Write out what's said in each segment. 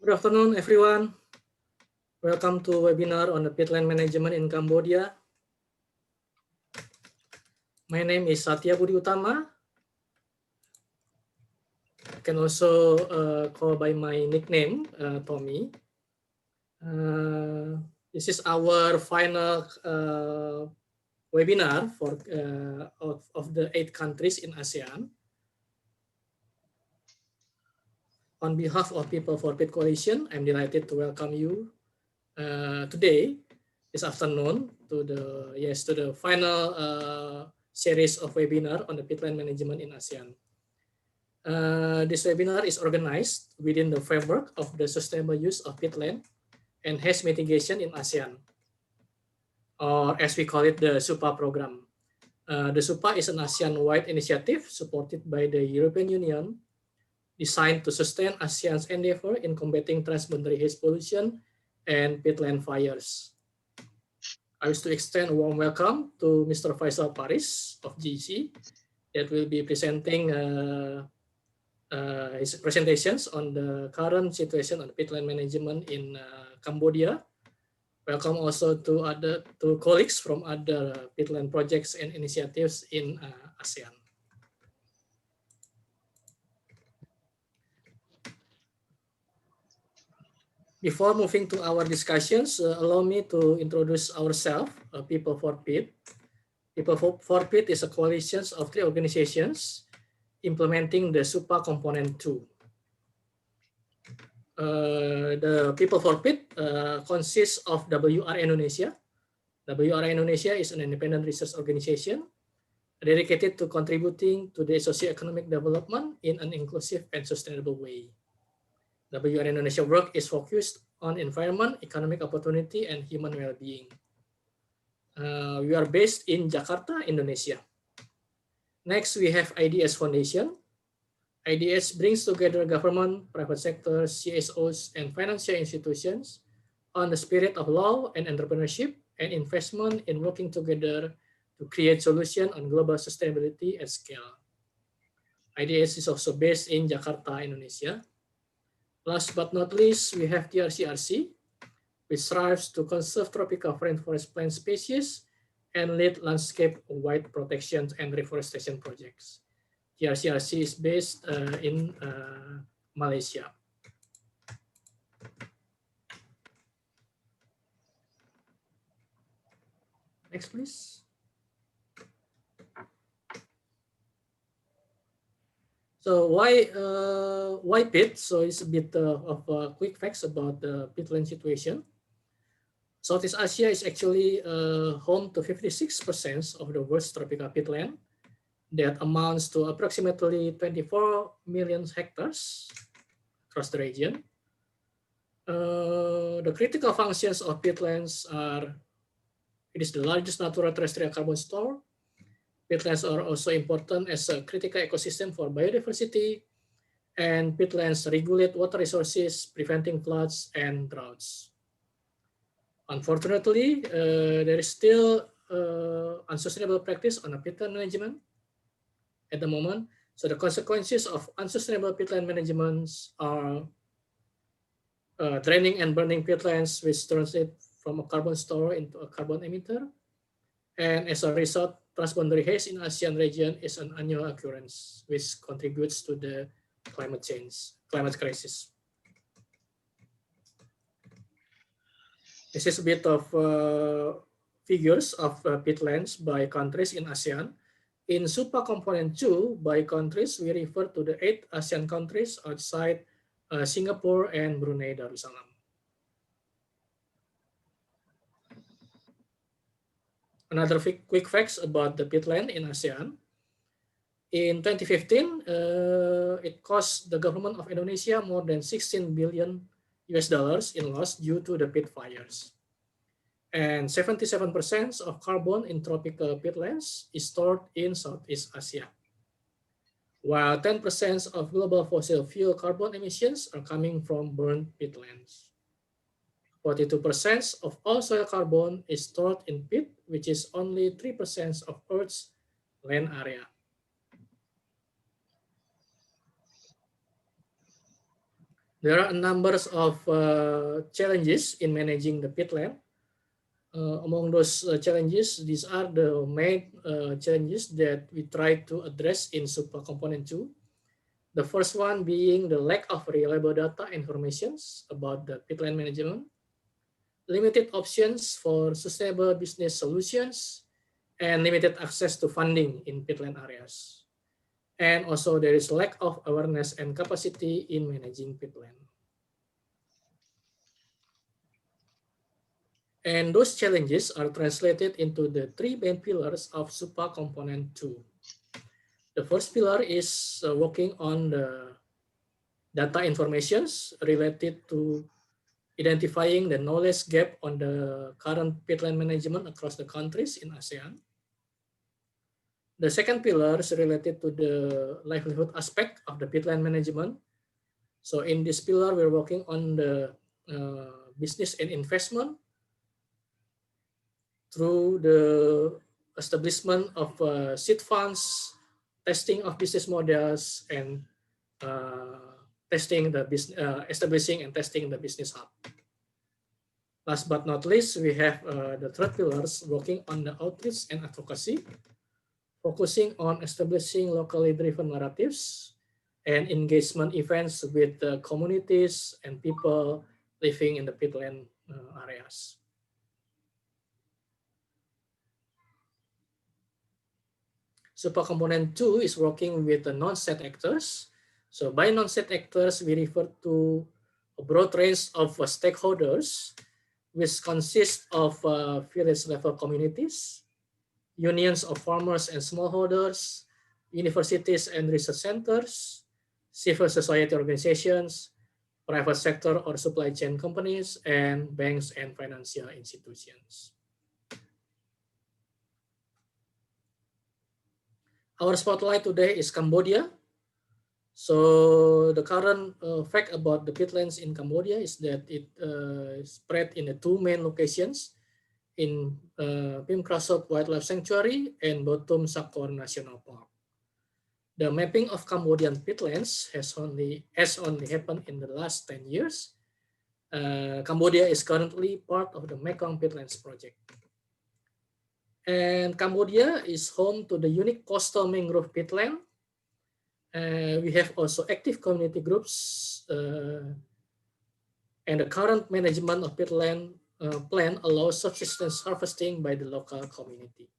Good afternoon, everyone. Welcome to webinar on the peatland management in Cambodia. My name is Satya Budi Utama. I can also call by my nickname, Tommy. This is our final webinar for of the 8 countries in ASEAN. On behalf of People for Peat Coalition, I'm delighted to welcome you today, this afternoon, to the final series of webinar on the peatland management in ASEAN. This webinar is organized within the framework of the sustainable use of peatland and haze mitigation in ASEAN, or as we call it, the SUPA program. The SUPA is an ASEAN-wide initiative supported by the European Union, designed to sustain ASEAN's endeavor in combating transboundary haze pollution and peatland fires. I wish to extend a warm welcome to Mr. Faisal Paris of GEC that will be presenting his presentations on the current situation on peatland management in Cambodia. Welcome also to colleagues from other peatland projects and initiatives in ASEAN. Before moving to our discussions, allow me to introduce ourselves, People for Peat. People for Peat is a coalition of 3 organizations implementing the SUPA Component 2. The People for Peat consists of WR Indonesia. WR Indonesia is an independent research organization dedicated to contributing to the socio-economic development in an inclusive and sustainable way. WR Indonesia work is focused on environment, economic opportunity, and human well-being. We are based in Jakarta, Indonesia. Next, we have IDS Foundation. IDS brings together government, private sector, CSOs, and financial institutions on the spirit of law and entrepreneurship and investment in working together to create solutions on global sustainability at scale. IDS is also based in Jakarta, Indonesia. Last but not least, we have TRCRC, which strives to conserve tropical rainforest plant species and lead landscape-wide protection and reforestation projects. TRCRC is based in Malaysia. Next, please. So why peat? So it's a bit of quick facts about the peatland situation. Southeast Asia is actually home to 56% of the world's tropical peatland. That amounts to approximately 24 million hectares across the region. The critical functions of peatlands are: it is the largest natural terrestrial carbon store. Peatlands are also important as a critical ecosystem for biodiversity, and peatlands regulate water resources, preventing floods and droughts. Unfortunately, there is still unsustainable practice on peatland management at the moment. So the consequences of unsustainable peatland management are draining and burning peatlands, which translate from a carbon store into a carbon emitter. And as a result, transboundary haze in ASEAN region is an annual occurrence, which contributes to the climate crisis. This is a bit of figures of peatlands by countries in ASEAN. In SUPA Component 2, by countries, we refer to the 8 ASEAN countries outside Singapore and Brunei Darussalam. Another quick facts about the peatland in ASEAN. In 2015, it cost the government of Indonesia more than $16 billion in loss due to the peat fires. And 77% of carbon in tropical peatlands is stored in Southeast Asia, while 10% of global fossil fuel carbon emissions are coming from burned peatlands. 42% of all soil carbon is stored in peat, which is only 3% of Earth's land area. There are a number of challenges in managing the peatland. Among those challenges, these are the main challenges that we try to address in SUPA component 2. The first one being the lack of reliable data informations about the peatland management, limited options for sustainable business solutions, and limited access to funding in peatland areas. And also there is lack of awareness and capacity in managing peatland. And those challenges are translated into the three main pillars of SUPA component 2. The first pillar is working on the data informations related to identifying the knowledge gap on the current peatland management across the countries in ASEAN. The second pillar is related to the livelihood aspect of the peatland management. So in this pillar, we're working on the business and investment through the establishment of seed funds, testing of business models, and establishing and testing the business hub. Last but not least, we have the third pillars working on the outreach and advocacy, focusing on establishing locally driven narratives and engagement events with the communities and people living in the peatland areas. SUPA component 2 is working with the non-state actors. So by non-state actors, we refer to a broad range of stakeholders, which consist of village level communities, unions of farmers and smallholders, universities and research centers, civil society organizations, private sector or supply chain companies, and banks and financial institutions. Our spotlight today is Cambodia. So the current fact about the peatlands in Cambodia is that it spread in the two main locations in Pim Krasok Wildlife Sanctuary and Botum Sakor National Park. The mapping of Cambodian peatlands has only happened in the last 10 years. Cambodia is currently part of the Mekong Peatlands project. And Cambodia is home to the unique coastal mangrove peatland. We have also active community groups, and the current management of peatland plan allows subsistence harvesting by the local community.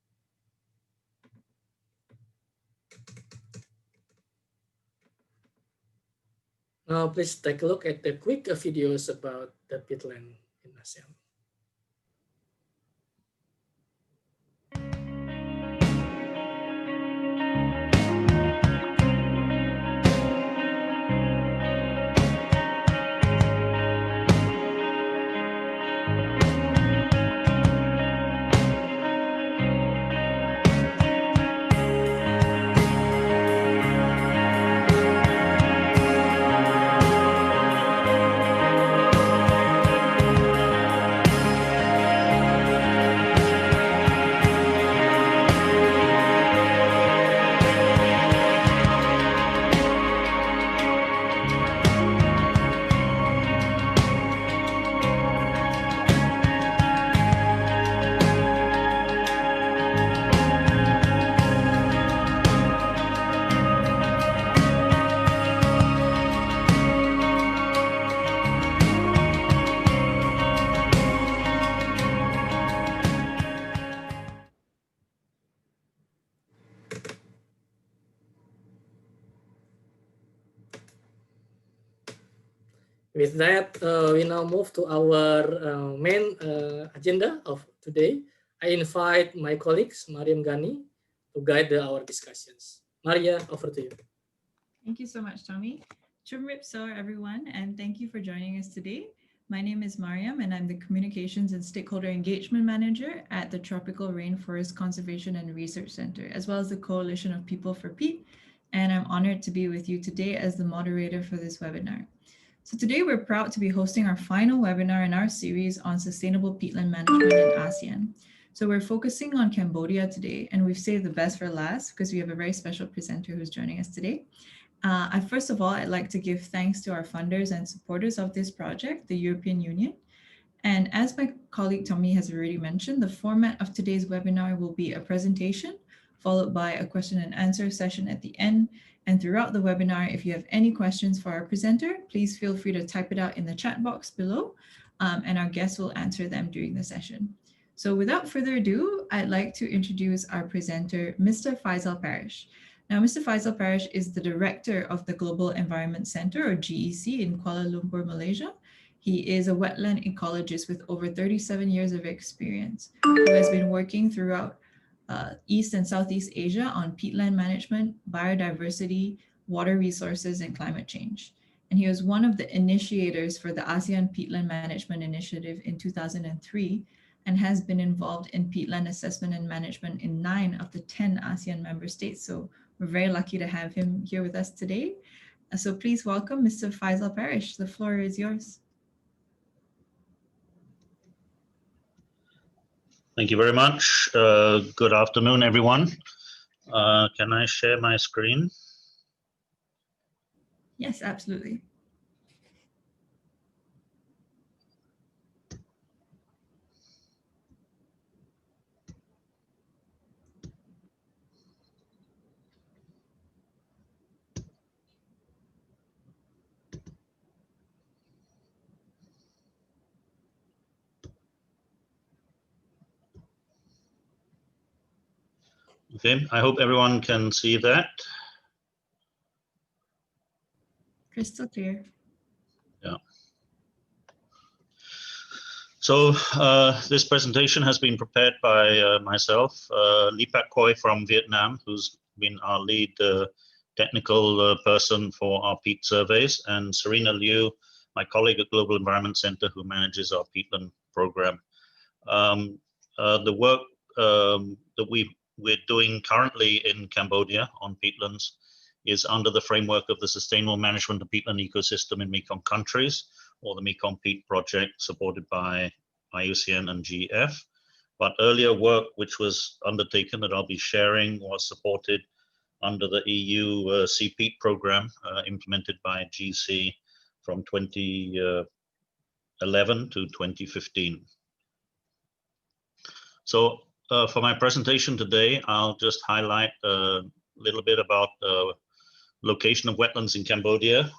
Now, please take a look at the quick videos about the peatland in ASEAN. With that, we now move to our main agenda of today. I invite my colleagues, Mariam Ghani, to guide our discussions. Maria, over to you. Thank you so much, Tommy. Jumreap, everyone, and thank you for joining us today. My name is Mariam, and I'm the Communications and Stakeholder Engagement Manager at the Tropical Rainforest Conservation and Research Center, as well as the Coalition of People for Peat. And I'm honored to be with you today as the moderator for this webinar. So today we're proud to be hosting our final webinar in our series on sustainable peatland management in ASEAN. So we're focusing on Cambodia today, and we've saved the best for last because we have a very special presenter who's joining us today. First of all, I'd like to give thanks to our funders and supporters of this project, the European Union. And as my colleague Tommy has already mentioned, the format of today's webinar will be a presentation, followed by a question and answer session at the end. And throughout the webinar, if you have any questions for our presenter, please feel free to type it out in the chat box below, and our guests will answer them during the session. So without further ado, I'd like to introduce our presenter, Mr. Faisal Parish. Now, Mr. Faisal Parish is the director of the Global Environment Center, or GEC, in Kuala Lumpur, Malaysia. He is a wetland ecologist with over 37 years of experience, who has been working throughout East and Southeast Asia on peatland management, biodiversity, water resources, and climate change. And he was one of the initiators for the ASEAN Peatland Management Initiative in 2003, and has been involved in peatland assessment and management in 9 of the 10 ASEAN member states. So we're very lucky to have him here with us today. So please welcome Mr. Faisal Parish. The floor is yours. Thank you very much. Good afternoon, everyone. Can I share my screen? Yes, absolutely. Okay, I hope everyone can see that. Crystal clear. Yeah. So this presentation has been prepared by myself, Lipat Khoi from Vietnam, who's been our lead technical person for our peat surveys, and Serena Liu, my colleague at Global Environment Center, who manages our peatland program. The work that we're doing currently in Cambodia on peatlands is under the framework of the Sustainable Management of Peatland Ecosystem in Mekong countries, or the Mekong Peat Project, supported by IUCN and GF. But earlier work which was undertaken that I'll be sharing was supported under the EU CPEAT program implemented by GC from 2011 to 2015. So for my presentation today, I'll just highlight a little bit about the location of wetlands in Cambodia,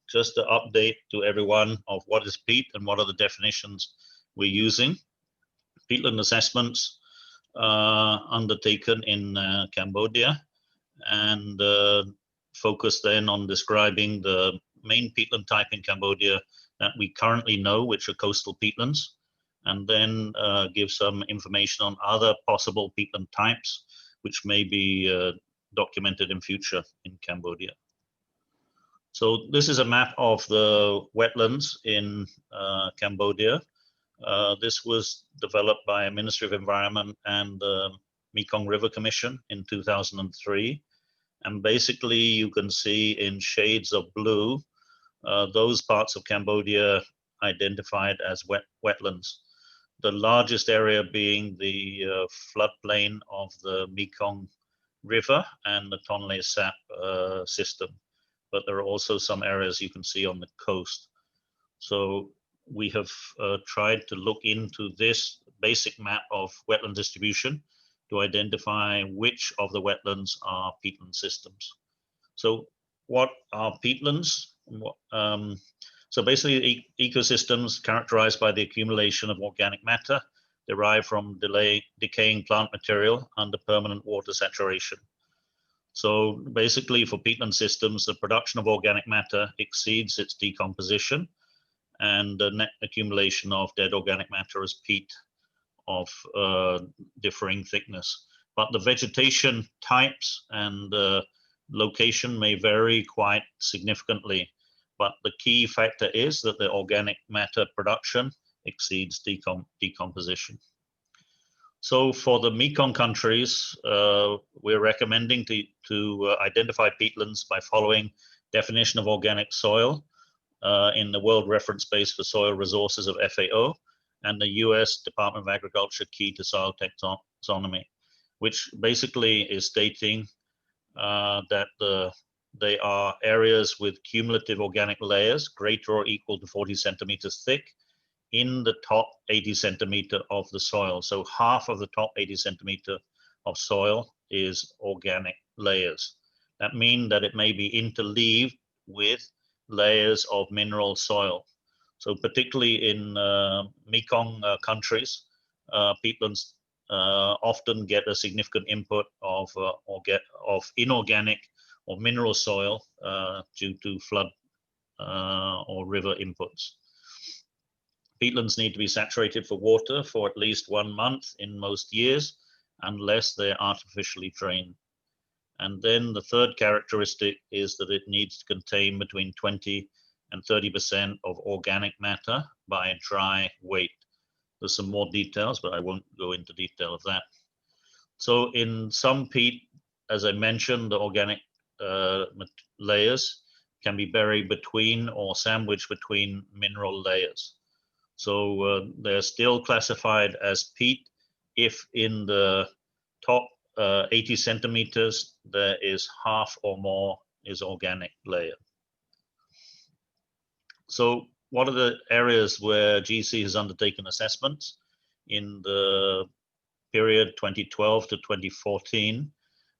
just to update to everyone of what is peat and what are the definitions we're using. Peatland assessments undertaken in Cambodia, and focus then on describing the main peatland type in Cambodia that we currently know, which are coastal peatlands, and then give some information on other possible peatland types which may be documented in future in Cambodia. So this is a map of the wetlands in Cambodia. This was developed by a Ministry of Environment and the Mekong River Commission in 2003. And basically you can see in shades of blue, those parts of Cambodia identified as wetlands. The largest area being the floodplain of the Mekong River and the Tonle Sap system. But there are also some areas you can see on the coast. So we have tried to look into this basic map of wetland distribution to identify which of the wetlands are peatland systems. So what are peatlands? So basically ecosystems characterized by the accumulation of organic matter derived from decaying plant material under permanent water saturation. So basically for peatland systems, the production of organic matter exceeds its decomposition, and the net accumulation of dead organic matter as peat of differing thickness. But the vegetation types and location may vary quite significantly. But the key factor is that the organic matter production exceeds decomposition. So for the Mekong countries, we're recommending to identify peatlands by following definition of organic soil in the World Reference Base for Soil Resources of FAO and the US Department of Agriculture Key to Soil Taxonomy, which basically is stating that the they are areas with cumulative organic layers greater or equal to 40 centimeters thick in the top 80 centimeter of the soil. So half of the top 80 centimeter of soil is organic layers. That means that it may be interleaved with layers of mineral soil. So particularly in Mekong countries, peatlands often get a significant input of inorganic or mineral soil due to flood or river inputs. Peatlands need to be saturated for water for at least 1 month in most years, unless they're artificially drained. And then the third characteristic is that it needs to contain between 20 and 30% of organic matter by dry weight. There's some more details, but I won't go into detail of that. So in some peat, as I mentioned, the organic layers can be buried between or sandwiched between mineral layers. So they're still classified as peat if in the top 80 centimeters there is half or more is organic layer. So what are the areas where GC has undertaken assessments? In the period 2012 to 2014,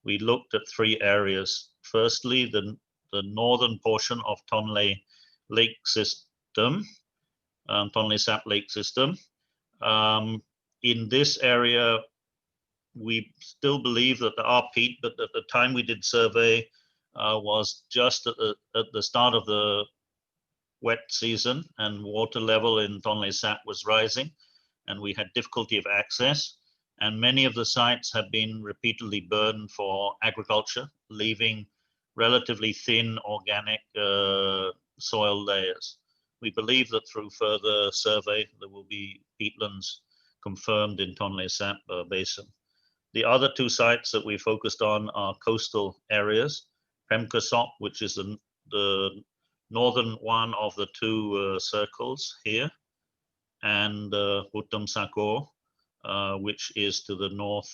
we looked at 3 areas. Firstly, the northern portion of Inle Lake system, Tonle Sap Lake system. In this area, we still believe that there are peat, but at the time we did survey was just at the start of the wet season, and water level in Tonle Sap was rising, and we had difficulty of access. And many of the sites have been repeatedly burned for agriculture, leaving relatively thin organic soil layers. We believe that through further survey, there will be peatlands confirmed in Tonle Sap basin. The other 2 sites that we focused on are coastal areas, Pemkasok, which is the northern one of the 2 circles here, and Botum Sakor, which is to the north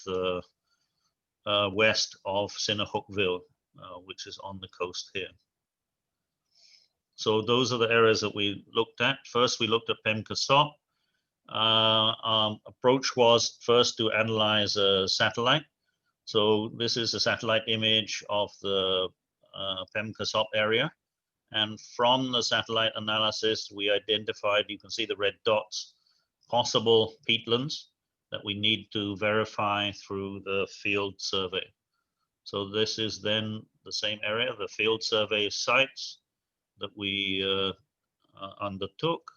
west of Sinahokville, which is on the coast here. So those are the areas that we looked at. First, we looked at Pemkasok. Our approach was first to analyze a satellite. So this is a satellite image of the Pemkasok area. And from the satellite analysis, we identified, you can see the red dots, possible peatlands that we need to verify through the field survey. So this is then the same area, the field survey sites that we undertook.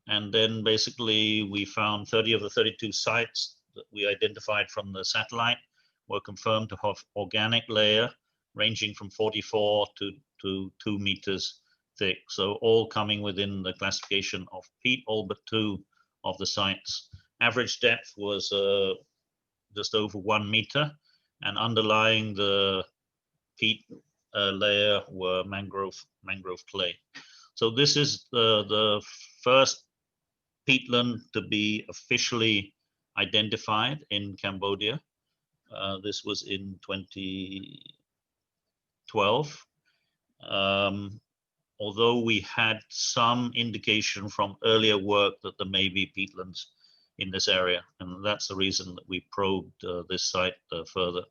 And then basically we found 30 of the 32 sites that we identified from the satellite were confirmed to have organic layer ranging from 44 to 2 meters thick. So all coming within the classification of peat, all but 2 of the sites. Average depth was just over 1 meter, and underlying the peat layer were mangrove clay. So this is the first peatland to be officially identified in Cambodia. This was in 2012. Although we had some indication from earlier work that there may be peatlands in this area, and that's the reason that we probed this site further.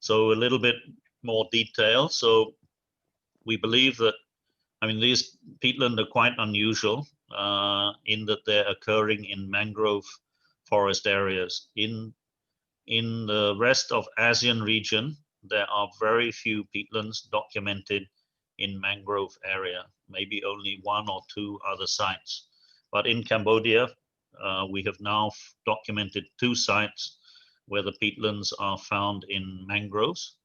So a little bit more detail. So we believe that, I mean, these peatland are quite unusual in that they're occurring in mangrove forest areas. In the rest of ASEAN region, there are very few peatlands documented in mangrove area, maybe only 1 or 2 other sites. But in Cambodia, we have now documented 2 sites where the peatlands are found in mangroves.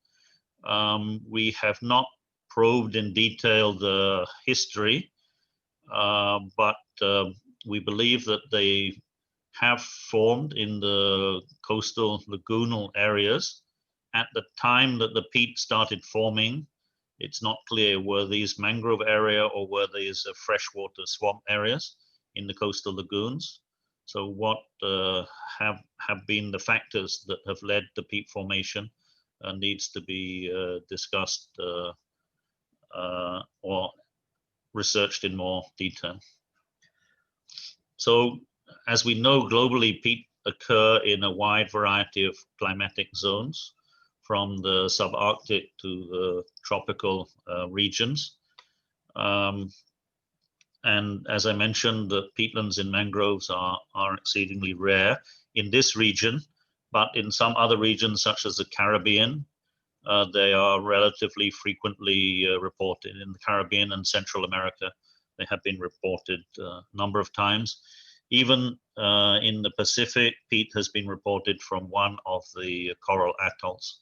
We have not probed in detail the history, but we believe that they have formed in the coastal lagoonal areas. At the time that the peat started forming, it's not clear were these mangrove area or were these freshwater swamp areas in the coastal lagoons. So what have been the factors that have led to peat formation needs to be discussed or researched in more detail. So as we know, globally, peat occur in a wide variety of climatic zones, from the subarctic to the tropical regions. And as I mentioned, the peatlands in mangroves are exceedingly rare in this region, but in some other regions, such as the Caribbean, they are relatively frequently reported. In the Caribbean and Central America, they have been reported a number of times. Even in the Pacific, peat has been reported from one of the coral atolls.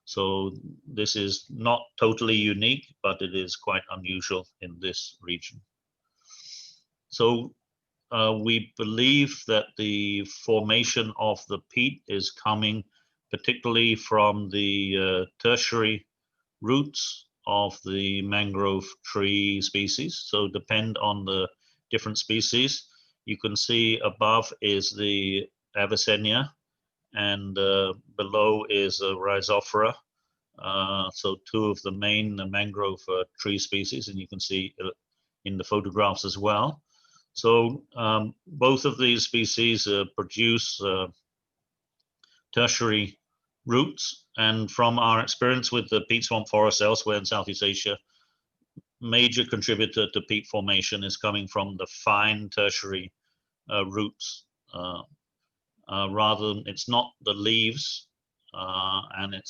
So this is not totally unique, but it is quite unusual in this region. So we believe that the formation of the peat is coming particularly from the tertiary roots of the mangrove tree species. So depend on the different species. You can see above is the Avicennia, and below is a Rhizophora. So two of the main mangrove tree species, and you can see in the photographs as well. So both of these species produce tertiary roots, and from our experience with the peat swamp forests elsewhere in Southeast Asia, major contributor to peat formation is coming from the fine tertiary roots. Rather, it's not the leaves, and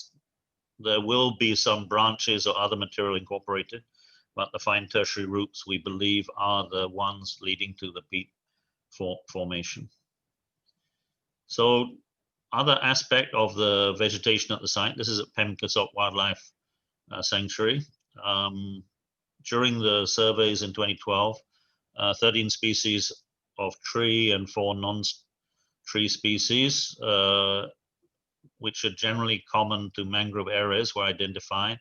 there will be some branches or other material incorporated, but the fine tertiary roots, we believe, are the ones leading to the peat formation. So other aspect of the vegetation at the site, this is at Pemkasop Wildlife Sanctuary. During the surveys in 2012, 13 species of tree and 4 non-tree species, which are generally common to mangrove areas, were identified.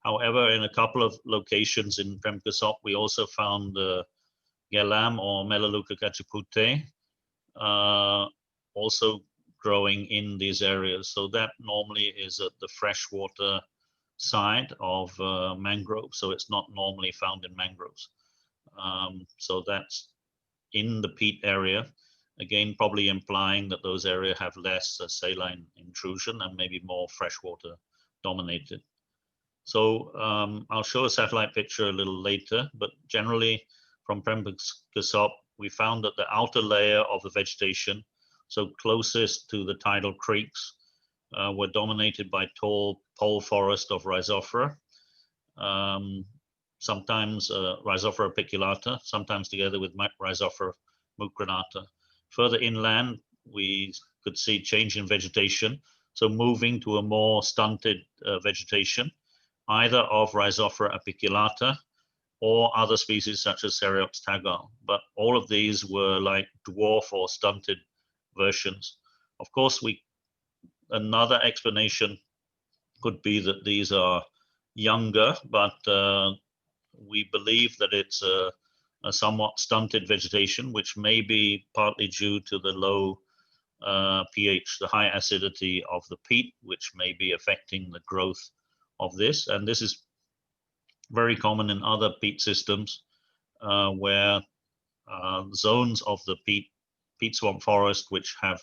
However, in a couple of locations in Pemkasop, we also found Gelam or Melaleuca cachipute, also growing in these areas. So that normally is at the freshwater side of mangrove. So it's not normally found in mangroves. So that's in the peat area, again, probably implying that those areas have less saline intrusion and maybe more freshwater dominated. So I'll show a satellite picture a little later, but generally from Pemkasop, we found that the outer layer of the vegetation, so closest to the tidal creeks, were dominated by tall pole forest of Rhizophora, sometimes Rhizophora apiculata, sometimes together with Rhizophora mucronata. Further inland, we could see change in vegetation, so moving to a more stunted vegetation, either of Rhizophora apiculata or other species such as Cereops tagal. But all of these were like dwarf or stunted versions. Of course, another explanation could be that these are younger, but we believe that it's a somewhat stunted vegetation, which may be partly due to the low pH, the high acidity of the peat, which may be affecting the growth of this. And this is very common in other peat systems where zones of the peat swamp forest, which have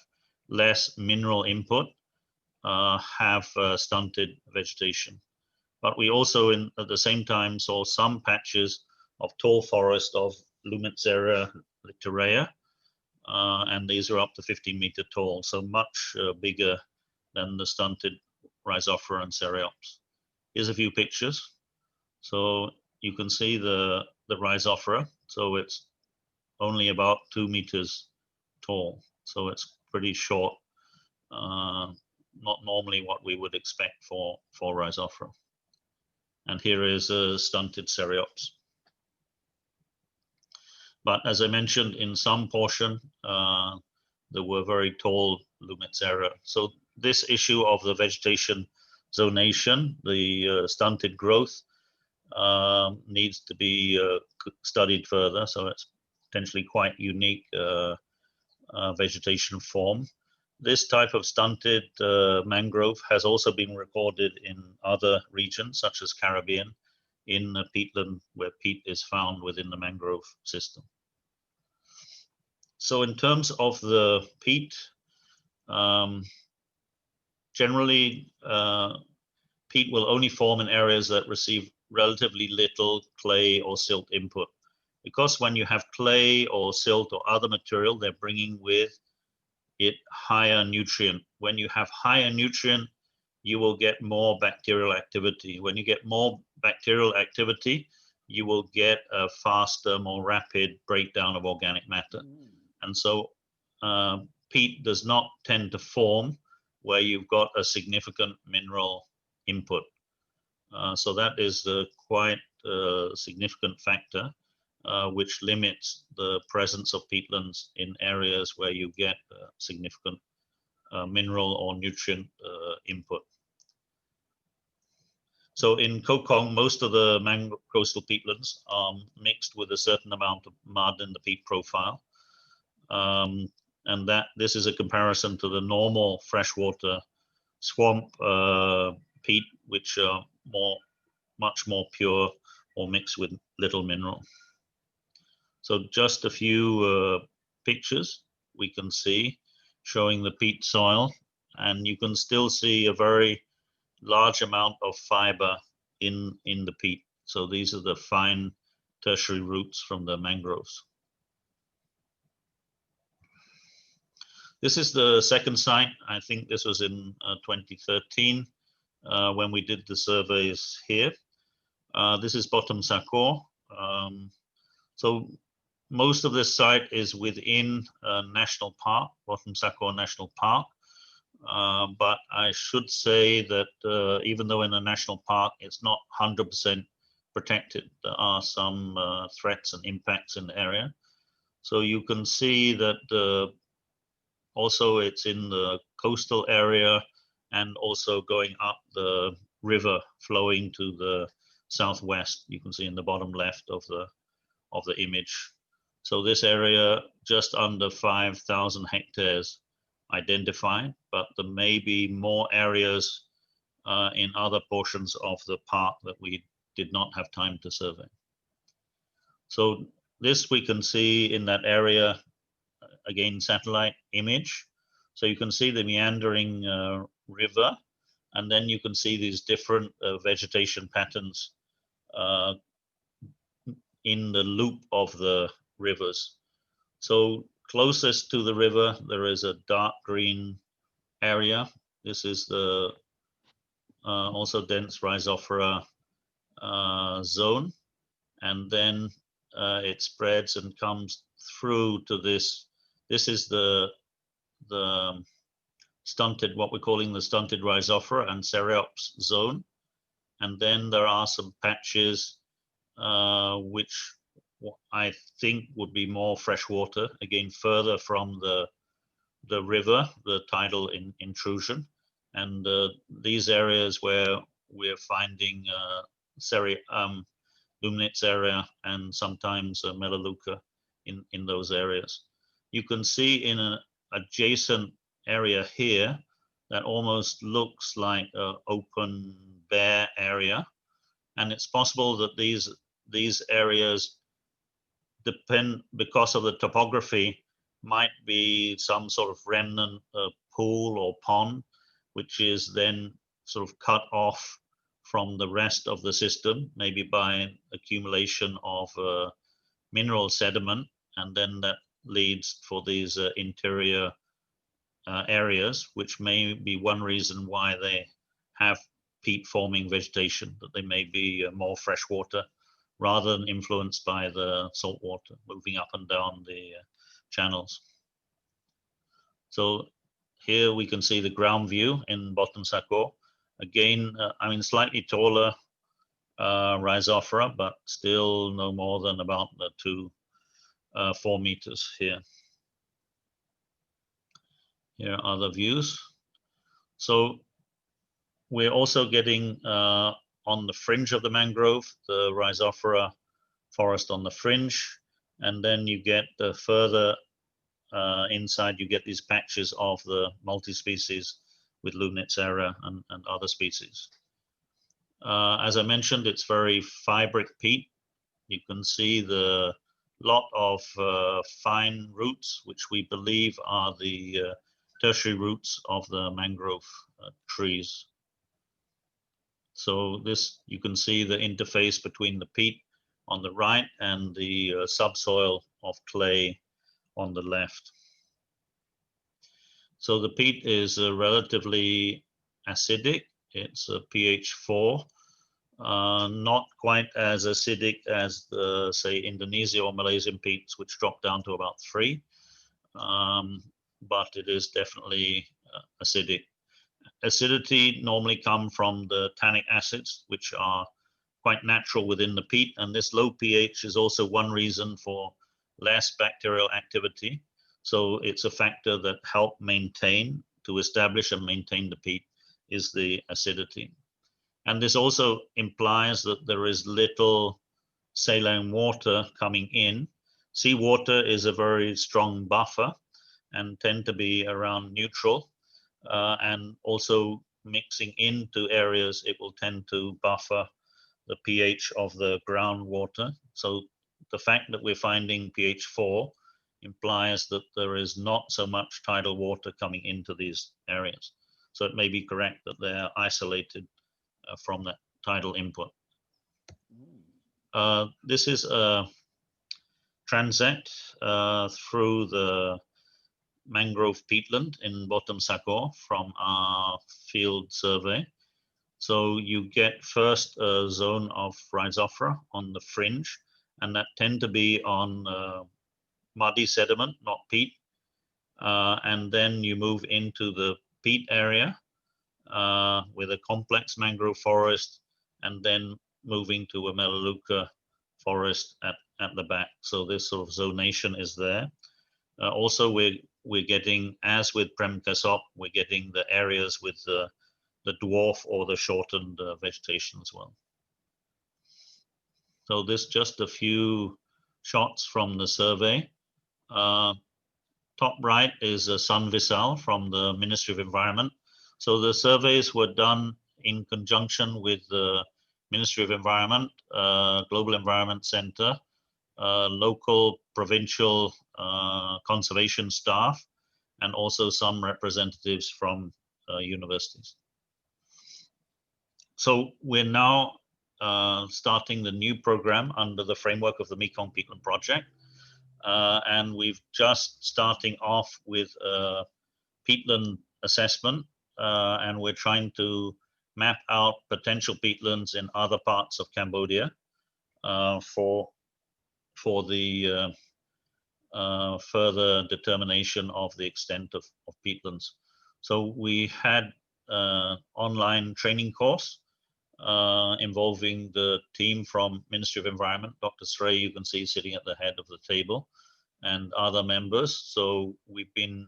less mineral input, have stunted vegetation. But we also, at the same time, saw some patches of tall forest of Lumenceria lictorea, and these are up to 15-meter tall, so much bigger than the stunted Rhizophora and Cereops. Here's a few pictures. So you can see the Rhizophora, so it's only about 2 meters tall, so it's pretty short, not normally what we would expect for Rhizophora. And here is a stunted Cereops. But as I mentioned, in some portion, there were very tall Lumenceria. So this issue of the vegetation zonation, the stunted growth, needs to be studied further. So it's potentially quite unique vegetation form. This type of stunted mangrove has also been recorded in other regions, such as Caribbean in the peatland where peat is found within the mangrove system. So in terms of the peat, generally peat will only form in areas that receive relatively little clay or silt input. Because when you have clay or silt or other material, they're bringing with it higher nutrient. When you have higher nutrient, you will get more bacterial activity. When you get more bacterial activity, you will get a faster, more rapid breakdown of organic matter. And so peat does not tend to form where you've got a significant mineral input. So that is quite a significant factor, which limits the presence of peatlands in areas where you get significant mineral or nutrient input. So in Mekong, most of the coastal peatlands are mixed with a certain amount of mud in the peat profile. And this is a comparison to the normal freshwater swamp peat, which are much more pure or mixed with little mineral. So just a few pictures we can see showing the peat soil, and you can still see a very large amount of fiber in the peat. So these are the fine tertiary roots from the mangroves. This is the second site. I think this was in 2013 when we did the surveys here. This is Botum Sakor. So most of this site is within a national park, Botum Sakor National Park. But I should say that even though in a national park, it's not 100% protected. There are some threats and impacts in the area. So you can see that also it's in the coastal area and also going up the river flowing to the southwest. You can see in the bottom left of the image. So this area just under 5,000 hectares identified, but there may be more areas in other portions of the park that we did not have time to survey. So this we can see in that area, again, satellite image. So you can see the meandering river, and then you can see these different vegetation patterns in the loop of the rivers. So closest to the river, there is a dark green area. This is the also dense rhizophora zone. And then it spreads and comes through to this. This is the stunted, what we're calling the stunted rhizophora and cereops zone. And then there are some patches which I think would be more freshwater, again, further from the river, the tidal intrusion. And these areas where we're finding Lumnitz area and sometimes Melaleuca in those areas. You can see in an adjacent area here that almost looks like an open, bare area. And it's possible that these areas depend, because of the topography, might be some sort of remnant pool or pond, which is then sort of cut off from the rest of the system, maybe by accumulation of mineral sediment, and then that leads for these interior areas, which may be one reason why they have peat forming vegetation, that they may be more freshwater rather than influenced by the salt water moving up and down the channels. So here we can see the ground view in Botum Sakor. Again, I mean, slightly taller rhizophora, but still no more than about 4 meters here. Here are other views. So we're also getting on the fringe of the mangrove, the rhizophora forest on the fringe, and then you get the further inside, you get these patches of the multi-species with Lumnitz area and other species. As I mentioned, it's very fibric peat. You can see the lot of fine roots, which we believe are the tertiary roots of the mangrove trees. So this, you can see the interface between the peat on the right and the subsoil of clay on the left. So the peat is relatively acidic. It's a pH 4, not quite as acidic as the, say, Indonesia or Malaysian peats, which drop down to about 3, but it is definitely acidic. Acidity normally come from the tannic acids, which are quite natural within the peat, and this low pH is also one reason for less bacterial activity. So it's a factor that help maintain, to establish and maintain the peat, is the acidity. And this also implies that there is little saline water coming in. Seawater is a very strong buffer and tend to be around neutral. And also mixing into areas, it will tend to buffer the pH of the groundwater. So the fact that we're finding pH 4 implies that there is not so much tidal water coming into these areas. So it may be correct that they're isolated from that tidal input. This is a transect through the mangrove peatland in Botum Sakor from our field survey. So you get first a zone of rhizophora on the fringe, and that tend to be on muddy sediment, not peat. And then you move into the peat area with a complex mangrove forest, and then moving to a Melaleuca forest at the back. So this sort of zonation is there. Also, we're getting, as with Prem Kasop, we're getting the areas with the dwarf or the shortened vegetation as well. So this just a few shots from the survey. Top right is a sun vissal from the Ministry of Environment. So the surveys were done in conjunction with the Ministry of Environment, Global Environment Center, local, provincial conservation staff, and also some representatives from universities. So we're now starting the new program under the framework of the Mekong Peatland Project. And we've just starting off with a peatland assessment, and we're trying to map out potential peatlands in other parts of Cambodia for the further determination of the extent of peatlands. So we had online training course involving the team from Ministry of Environment. Dr. Srey, you can see sitting at the head of the table, and other members. So we've been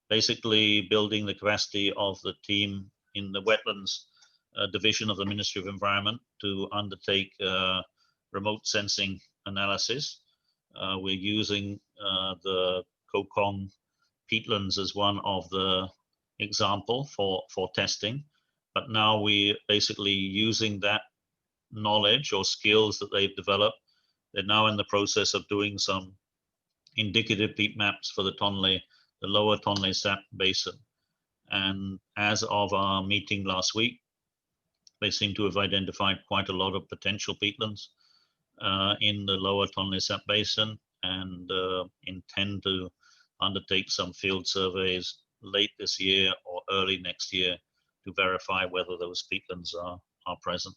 basically building the capacity of the team in the Wetlands division of the Ministry of Environment to undertake remote sensing analysis. We're using the Mekong peatlands as one of the example for testing. But now we're basically using that knowledge or skills that they've developed. They're now in the process of doing some indicative peat maps for the Tonle, the lower Tonle Sap basin. And as of our meeting last week, they seem to have identified quite a lot of potential peatlands in the lower Tonle Sap basin, and intend to undertake some field surveys late this year or early next year to verify whether those peatlands are present.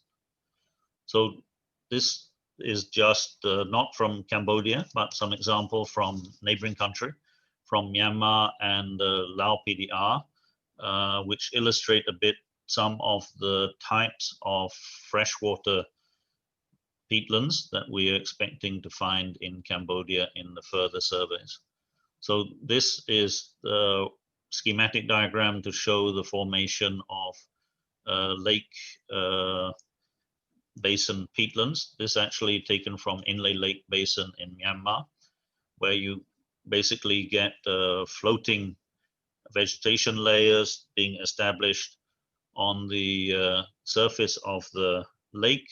So this is just not from Cambodia, but some example from neighboring country, from Myanmar and Lao PDR, which illustrate a bit some of the types of freshwater peatlands that we are expecting to find in Cambodia in the further surveys. So this is the schematic diagram to show the formation of lake basin peatlands. This actually taken from Inle Lake basin in Myanmar, where you basically get floating vegetation layers being established on the surface of the lake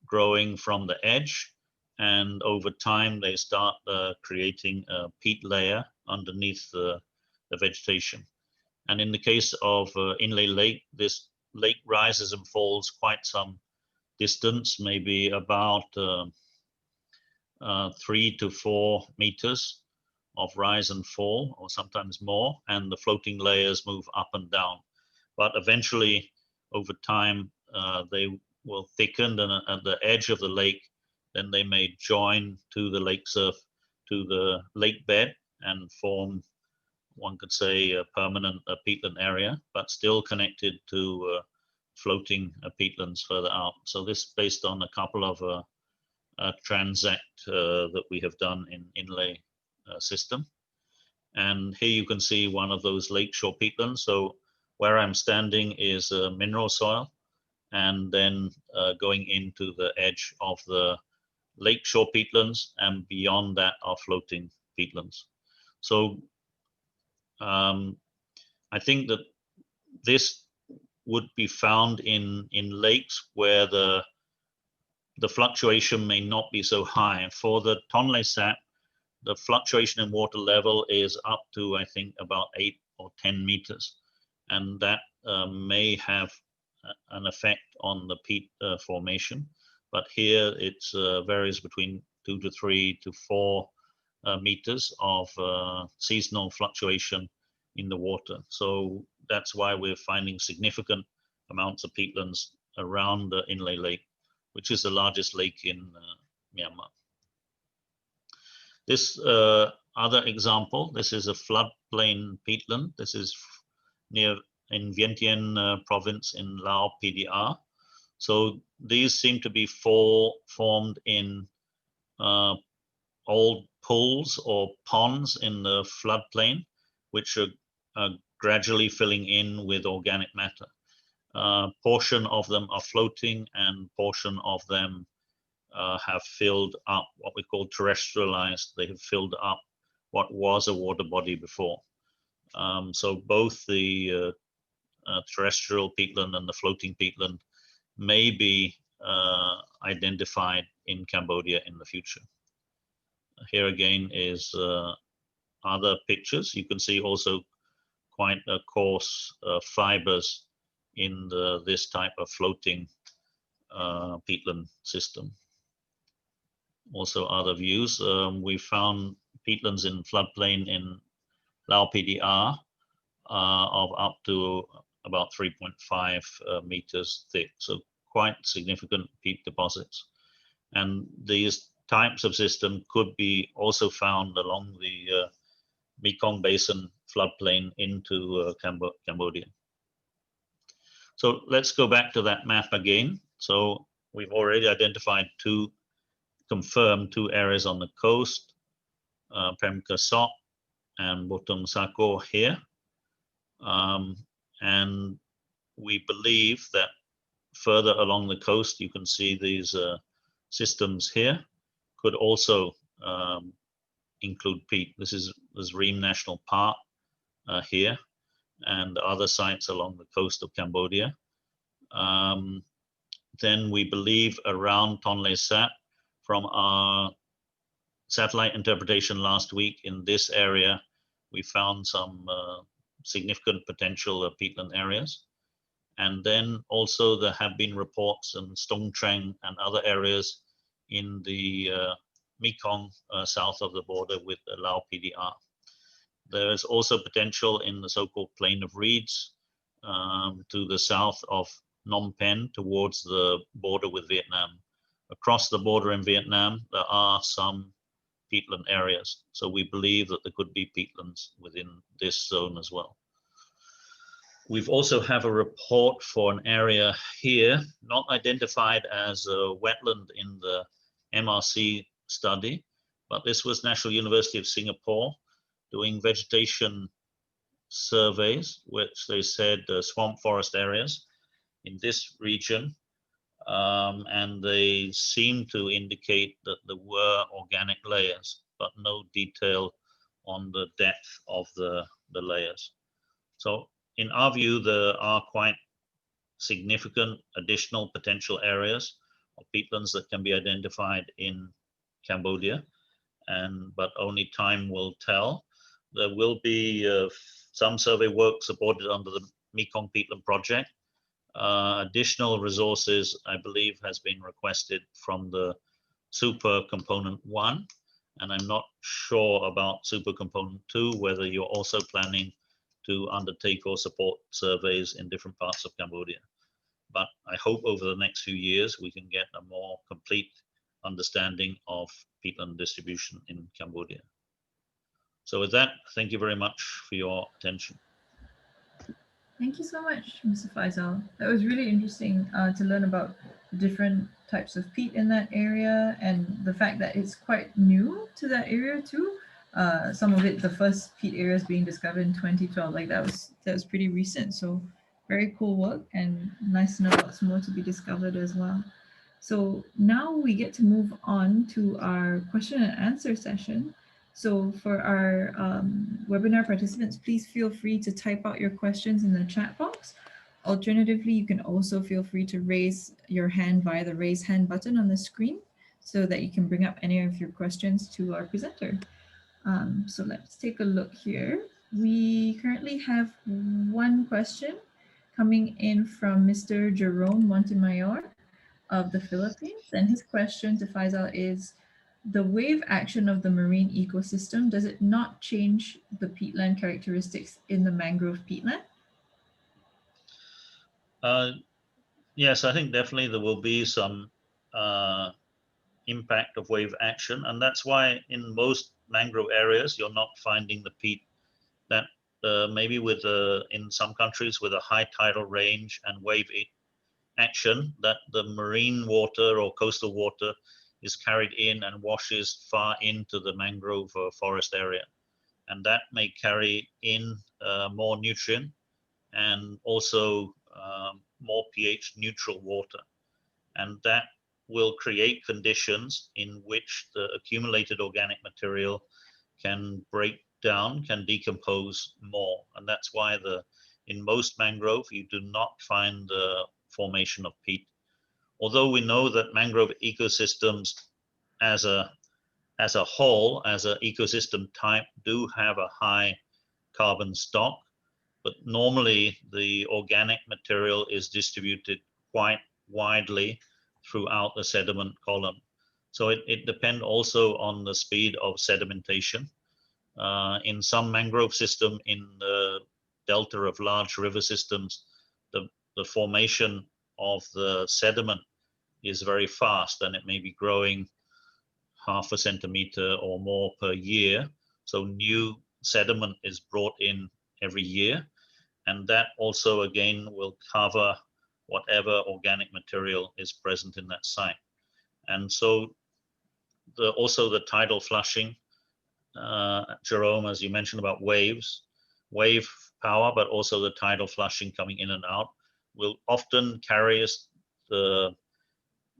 growing from the edge, and over time they start creating a peat layer underneath the vegetation. And in the case of Inle Lake, this lake rises and falls quite some distance, maybe about 3 to 4 meters of rise and fall, or sometimes more, and the floating layers move up and down. But eventually, over time, they will thicken, and at the edge of the lake, then they may join to the lake surf, to the lake bed, and form, one could say, a permanent peatland area, but still connected to floating peatlands further out. So this based on a couple of transact that we have done in Inle system. And here you can see one of those lakeshore peatlands. So where I'm standing is mineral soil, and then going into the edge of the lakeshore peatlands, and beyond that are floating peatlands. So I think that this would be found in lakes where the fluctuation may not be so high. For the Tonle Sap, the fluctuation in water level is up to, I think, about 8 or 10 meters. And that may have an effect on the peat formation. But here it varies between 2 to 3 to 4 meters of seasonal fluctuation in the water. So that's why we're finding significant amounts of peatlands around the Inle Lake, which is the largest lake in Myanmar. This other example, this is a floodplain peatland. This is near in Vientiane province in Lao PDR. So these seem to be formed in old pools or ponds in the floodplain, which are gradually filling in with organic matter. Portion of them are floating, and portion of them have filled up, what we call terrestrialized. They have filled up what was a water body before. So both the terrestrial peatland and the floating peatland may be identified in Cambodia in the future. Here again is other pictures. You can see also quite coarse fibers in this type of floating peatland system. Also other views. We found peatlands in floodplain in Lao PDR of up to about 3.5 meters thick. So quite significant peat deposits. And these types of system could be also found along the Mekong Basin floodplain into Cambodia. So let's go back to that map again. So we've already identified confirmed two areas on the coast, Pemka Sok and Botum Sakor here. And we believe that further along the coast, you can see these systems here could also include peat. This is Ream National Park here, and other sites along the coast of Cambodia. Then we believe around Tonle Sap, from our satellite interpretation last week in this area, we found some significant potential peatland areas. And then also there have been reports in Stong Trang and other areas in the Mekong south of the border with the Lao PDR. There is also potential in the so-called Plain of Reeds to the south of Phnom Penh towards the border with Vietnam. Across the border in Vietnam, there are some peatland areas. So we believe that there could be peatlands within this zone as well. We've also have a report for an area here, not identified as a wetland in the MRC study, but this was National University of Singapore doing vegetation surveys, which they said swamp forest areas in this region. And they seem to indicate that there were organic layers, but no detail on the depth of the layers. So in our view, there are quite significant additional potential areas of peatlands that can be identified in Cambodia, but only time will tell. There will be some survey work supported under the Mekong Peatland project. Additional resources, I believe, has been requested from the Super Component 1, and I'm not sure about Super Component 2, whether you're also planning to undertake or support surveys in different parts of Cambodia. But I hope over the next few years we can get a more complete understanding of peatland distribution in Cambodia. So with that, thank you very much for your attention. Thank you so much, Mr. Faisal. That was really interesting to learn about the different types of peat in that area, and the fact that it's quite new to that area too. Some of it, the first peat areas being discovered in 2012, like that was pretty recent. So very cool work, and nice to know lots more to be discovered as well. So now we get to move on to our question and answer session. So for our webinar participants, please feel free to type out your questions in the chat box. Alternatively, you can also feel free to raise your hand via the raise hand button on the screen so that you can bring up any of your questions to our presenter. So let's take a look here. We currently have one question coming in from Mr. Jerome Montemayor of the Philippines. And his question to Faisal is, the wave action of the marine ecosystem, does it not change the peatland characteristics in the mangrove peatland? Yes, I think definitely there will be some impact of wave action, and that's why in most mangrove areas you're not finding the peat that maybe with in some countries with a high tidal range and wave action, that the marine water or coastal water is carried in and washes far into the mangrove forest area, and that may carry in more nutrient and also more pH neutral water, and that will create conditions in which the accumulated organic material can break down, can decompose more. And that's why in most mangrove you do not find the formation of peat. Although we know that mangrove ecosystems as a whole, as an ecosystem type, do have a high carbon stock, but normally the organic material is distributed quite widely throughout the sediment column. So it depends also on the speed of sedimentation. In some mangrove system in the delta of large river systems, the formation of the sediment is very fast, and it may be growing 0.5 centimeter or more per year. So new sediment is brought in every year, and that also again will cover whatever organic material is present in that site. And so also the tidal flushing, Jerome, as you mentioned about wave power, but also the tidal flushing coming in and out will often carry us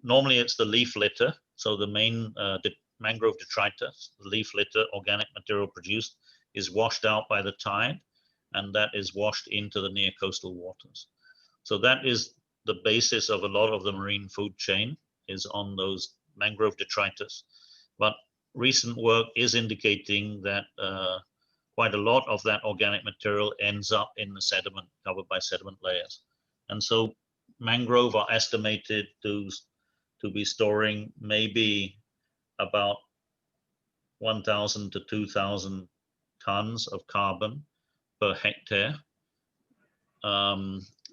normally it's the leaf litter. So the main mangrove detritus, the leaf litter, organic material produced, is washed out by the tide, and that is washed into the near coastal waters. So that is the basis of a lot of the marine food chain, is on those mangrove detritus. But recent work is indicating that quite a lot of that organic material ends up in the sediment, covered by sediment layers. And so mangrove are estimated to be storing maybe about 1,000 to 2,000 tons of carbon per hectare,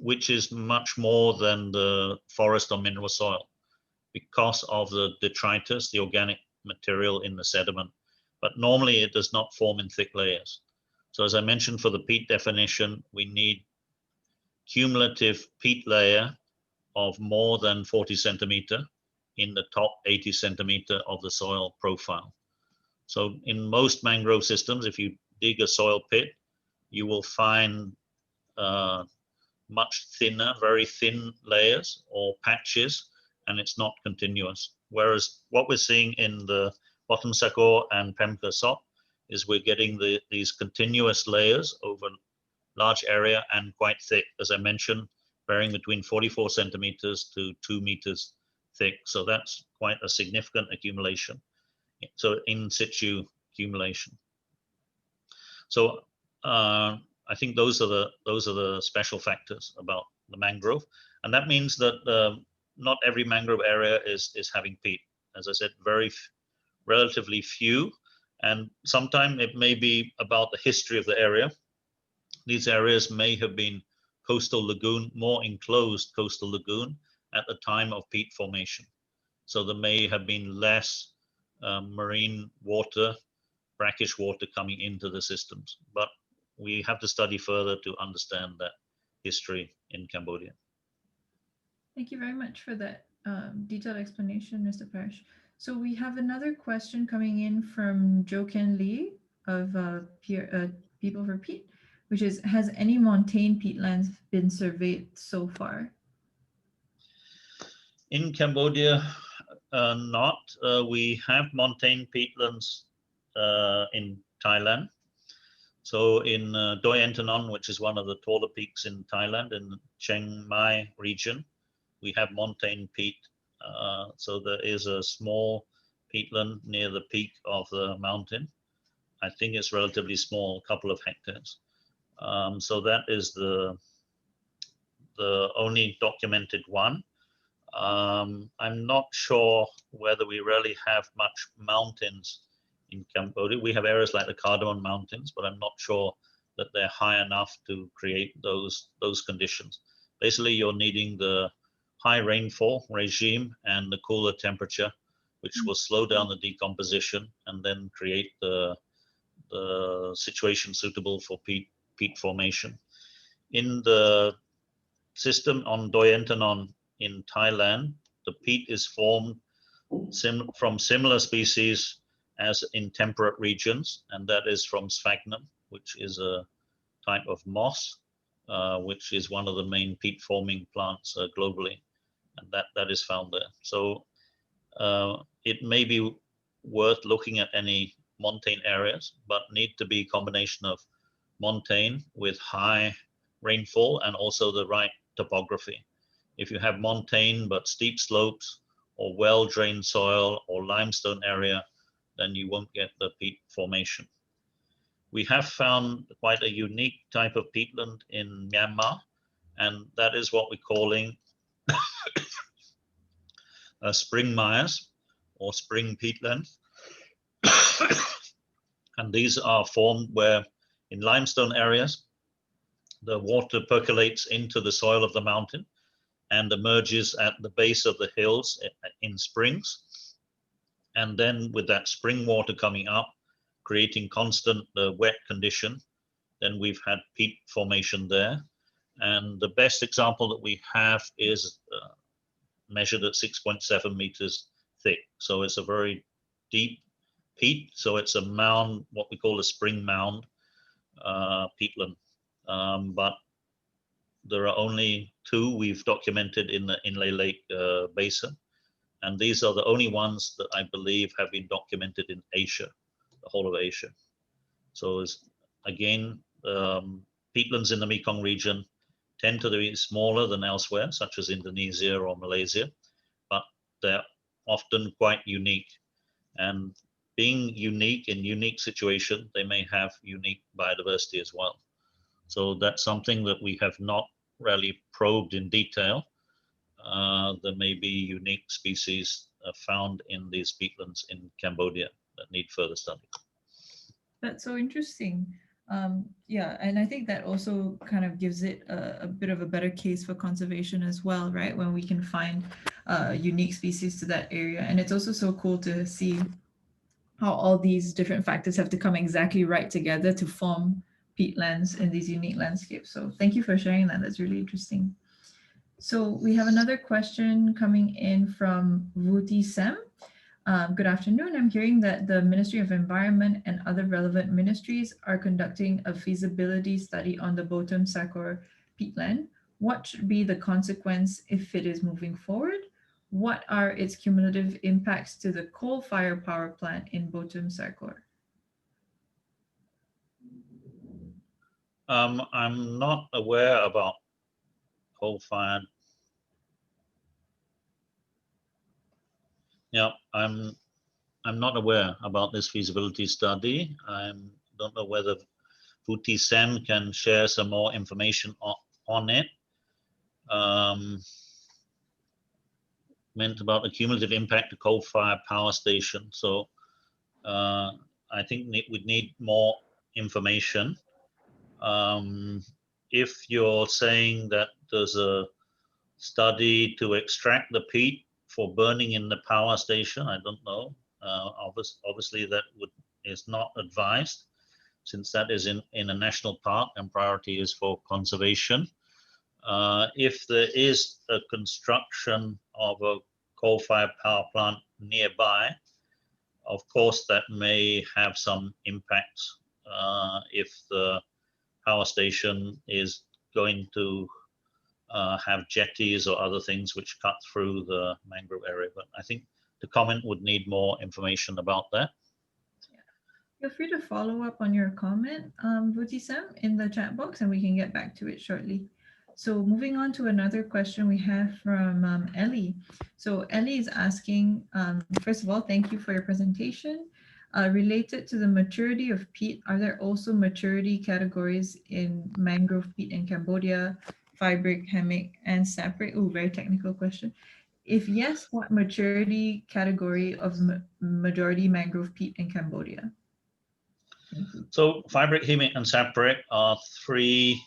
which is much more than the forest or mineral soil because of the detritus, the organic material in the sediment. But normally it does not form in thick layers. So as I mentioned, for the peat definition, we need cumulative peat layer of more than 40 centimeter in the top 80 centimeter of the soil profile. So in most mangrove systems, if you dig a soil pit, you will find much thinner, very thin layers or patches, and it's not continuous. Whereas what we're seeing in the Botum Sakor and Pemka Sop is we're getting these continuous layers over large area and quite thick. As I mentioned, varying between 44 centimeters to 2 meters thick. So that's quite a significant accumulation. So in situ accumulation. So I think those are the special factors about the mangrove, and that means that not every mangrove area is having peat. As I said, relatively few, and sometimes it may be about the history of the area. These areas may have been coastal lagoon, more enclosed coastal lagoon at the time of peat formation. So there may have been less marine water, brackish water coming into the systems, but we have to study further to understand that history in Cambodia. Thank you very much for that detailed explanation, Mr. Parrish. So we have another question coming in from Jo Ken Lee of People for Peat, which is, has any montane peatlands been surveyed so far? In Cambodia, not. We have montane peatlands in Thailand. So in Doi Entanon, which is one of the taller peaks in Thailand, in Chiang Mai region, we have montane peat. So there is a small peatland near the peak of the mountain. I think it's relatively small, a couple of hectares. So that is the only documented one. I'm not sure whether we really have much mountains in Cambodia. We have areas like the Cardamom Mountains, but I'm not sure that they're high enough to create those conditions. Basically, you're needing the high rainfall regime and the cooler temperature, which will slow down the decomposition and then create the situation suitable for peat formation. In the system on Doi Entanon in Thailand, the peat is formed from similar species as in temperate regions, and that is from sphagnum, which is a type of moss, which is one of the main peat forming plants globally, and that is found there. So it may be worth looking at any montane areas, but need to be a combination of montane with high rainfall and also the right topography. If you have montane but steep slopes or well-drained soil or limestone area, then you won't get the peat formation. We have found quite a unique type of peatland in Myanmar, and that is what we're calling spring mires or spring peatland. And these are formed where in limestone areas, the water percolates into the soil of the mountain and emerges at the base of the hills in springs. And then with that spring water coming up, creating constant wet condition, then we've had peat formation there. And the best example that we have is measured at 6.7 meters thick. So it's a very deep peat. So it's a mound, what we call a spring mound peatland. But there are only 2 we've documented in the Inle Lake basin. And these are the only ones that I believe have been documented in Asia, the whole of Asia. So it's, again, peatlands in the Mekong region tend to be smaller than elsewhere, such as Indonesia or Malaysia, but they're often quite unique. And being unique in unique situation, they may have unique biodiversity as well. So that's something that we have not really probed in detail. There may be unique species found in these peatlands in Cambodia that need further study. That's so interesting. Yeah, and I think that also kind of gives it a bit of a better case for conservation as well, right? When we can find unique species to that area. And it's also so cool to see how all these different factors have to come exactly right together to form peatlands in these unique landscapes. So thank you for sharing that. That's really interesting. So we have another question coming in from Vuti Sem. Good afternoon. I'm hearing that the Ministry of Environment and other relevant ministries are conducting a feasibility study on the Botum Sakor peatland. What should be the consequence if it is moving forward? What are its cumulative impacts to the coal-fired power plant in Botum Sakor? I'm not aware about coal-fired. Yeah, I'm not aware about this feasibility study. I don't know whether Vuti Sem can share some more information on it. Meant about the cumulative impact to coal-fired power station. So I think we'd need more information. If you're saying that there's a study to extract the peat for burning in the power station, I don't know. Obviously that is not advised, since that is in a national park and priority is for conservation. If there is a construction of a coal-fired power plant nearby, of course that may have some impacts if the power station is going to have jetties or other things which cut through the mangrove area. But I think the comment would need more information about that. Feel free to follow up on your comment, Vuti Sem, in the chat box, and we can get back to it shortly. So moving on to another question we have from Ellie. So Ellie is asking, first of all, thank you for your presentation. Related to the maturity of peat, are there also maturity categories in mangrove peat in Cambodia, fibric, hammock, and sapric? Oh, very technical question. If yes, what maturity category of majority mangrove peat in Cambodia? So fibric, hammock, and sapric are three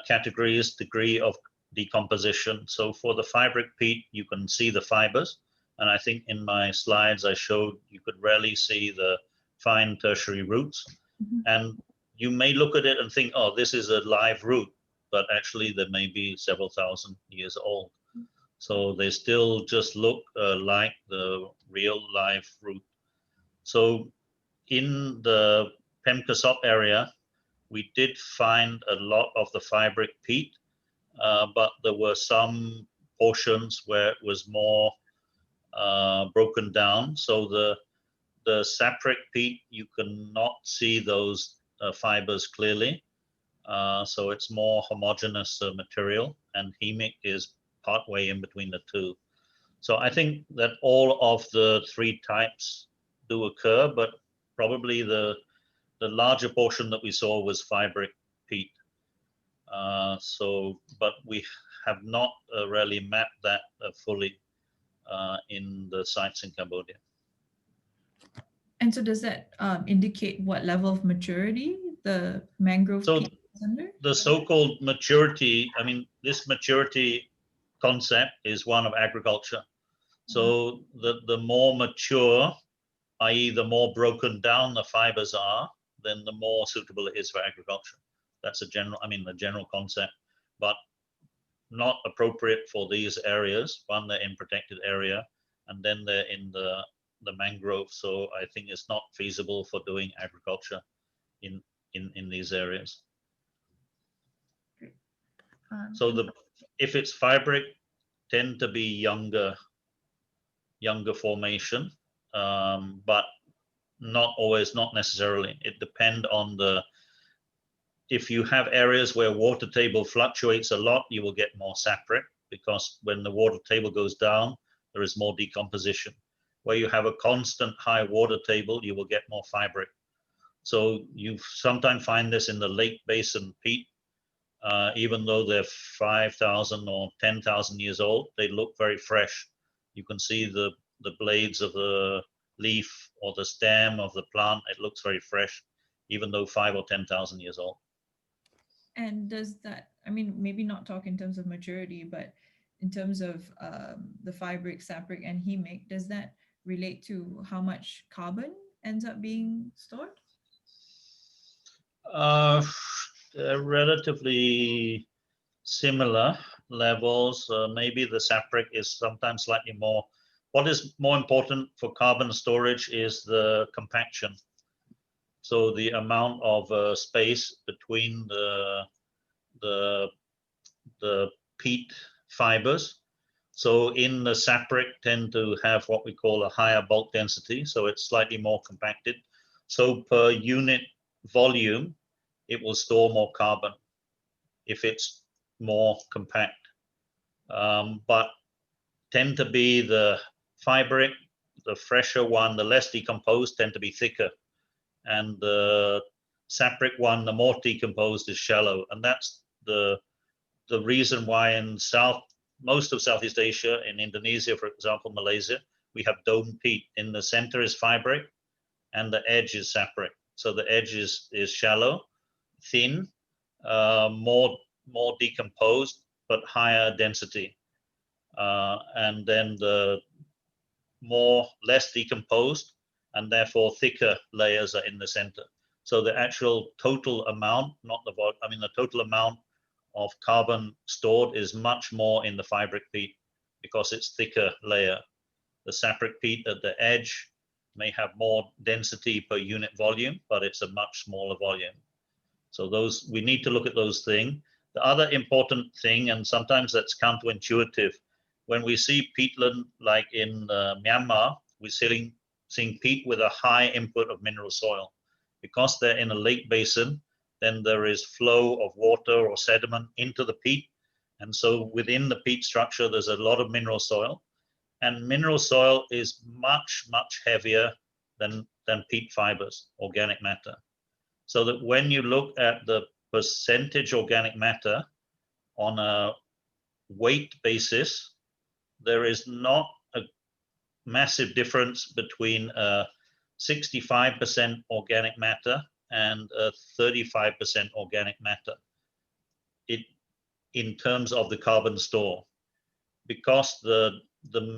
categories, degree of decomposition. So for the fibric peat, you can see the fibers. And I think in my slides, I showed you could rarely see the fine tertiary roots. Mm-hmm. And you may look at it and think, oh, this is a live root, but actually they may be several thousand years old. So they still just look like the real live root. So in the Pemkasop area, we did find a lot of the fibric peat, but there were some portions where it was more broken down. So the sapric peat, you cannot see those fibers clearly. So it's more homogeneous material, and hammock is partway in between the two. So I think that all of the three types do occur, but probably the larger portion that we saw was fibric peat. But we have not really mapped that fully in the sites in Cambodia. And so does that indicate what level of maturity the mangrove peat is under? The so-called maturity, I mean, this maturity concept is one of agriculture. So the more mature, i.e. the more broken down the fibers are, then the more suitable it is for agriculture. That's a general concept, but not appropriate for these areas. One, they're in protected area, and then they're in the mangrove. So I think it's not feasible for doing agriculture in these areas. So if it's fibric, tend to be younger formation, but not always, not necessarily. It depends on if you have areas where water table fluctuates a lot, you will get more sapric, because when the water table goes down, there is more decomposition. Where you have a constant high water table, you will get more fibric. So you sometimes find this in the lake basin peat. Even though they're 5,000 or 10,000 years old, they look very fresh. You can see the blades of the leaf or the stem of the plant. It looks very fresh, even though 5,000 or 10,000 years old. And does that, I mean, maybe not talk in terms of maturity, but in terms of the fibric, sapric, and hammock, does that relate to how much carbon ends up being stored? Relatively similar levels. Maybe the sapric is sometimes slightly more. What is more important for carbon storage is the compaction. So the amount of space between the peat fibers. So in the sapric tend to have what we call a higher bulk density. So it's slightly more compacted. So per unit volume, it will store more carbon. If it's more compact, but tend to be the fibric, the fresher one, the less decomposed tend to be thicker, and the sapric one, the more decomposed, is shallow. And that's the reason why in most of Southeast Asia, in Indonesia, for example, Malaysia, we have dome peat. In the center is fibric and the edge is sapric. So the edge is shallow, thin, more decomposed, but higher density. And then the less decomposed and therefore thicker layers are in the center. So the actual total amount, the total amount of carbon stored is much more in the fibric peat because it's thicker layer. The sapric peat at the edge may have more density per unit volume, but it's a much smaller volume. So we need to look at those things. The other important thing, and sometimes that's counterintuitive, when we see peatland like in Myanmar, we're seeing peat with a high input of mineral soil. Because they're in a lake basin, then there is flow of water or sediment into the peat. And so within the peat structure, there's a lot of mineral soil. And mineral soil is much, much heavier than peat fibers, organic matter. So that when you look at the percentage organic matter on a weight basis, there is not a massive difference between 65% organic matter and 35% organic matter in terms of the carbon store, because the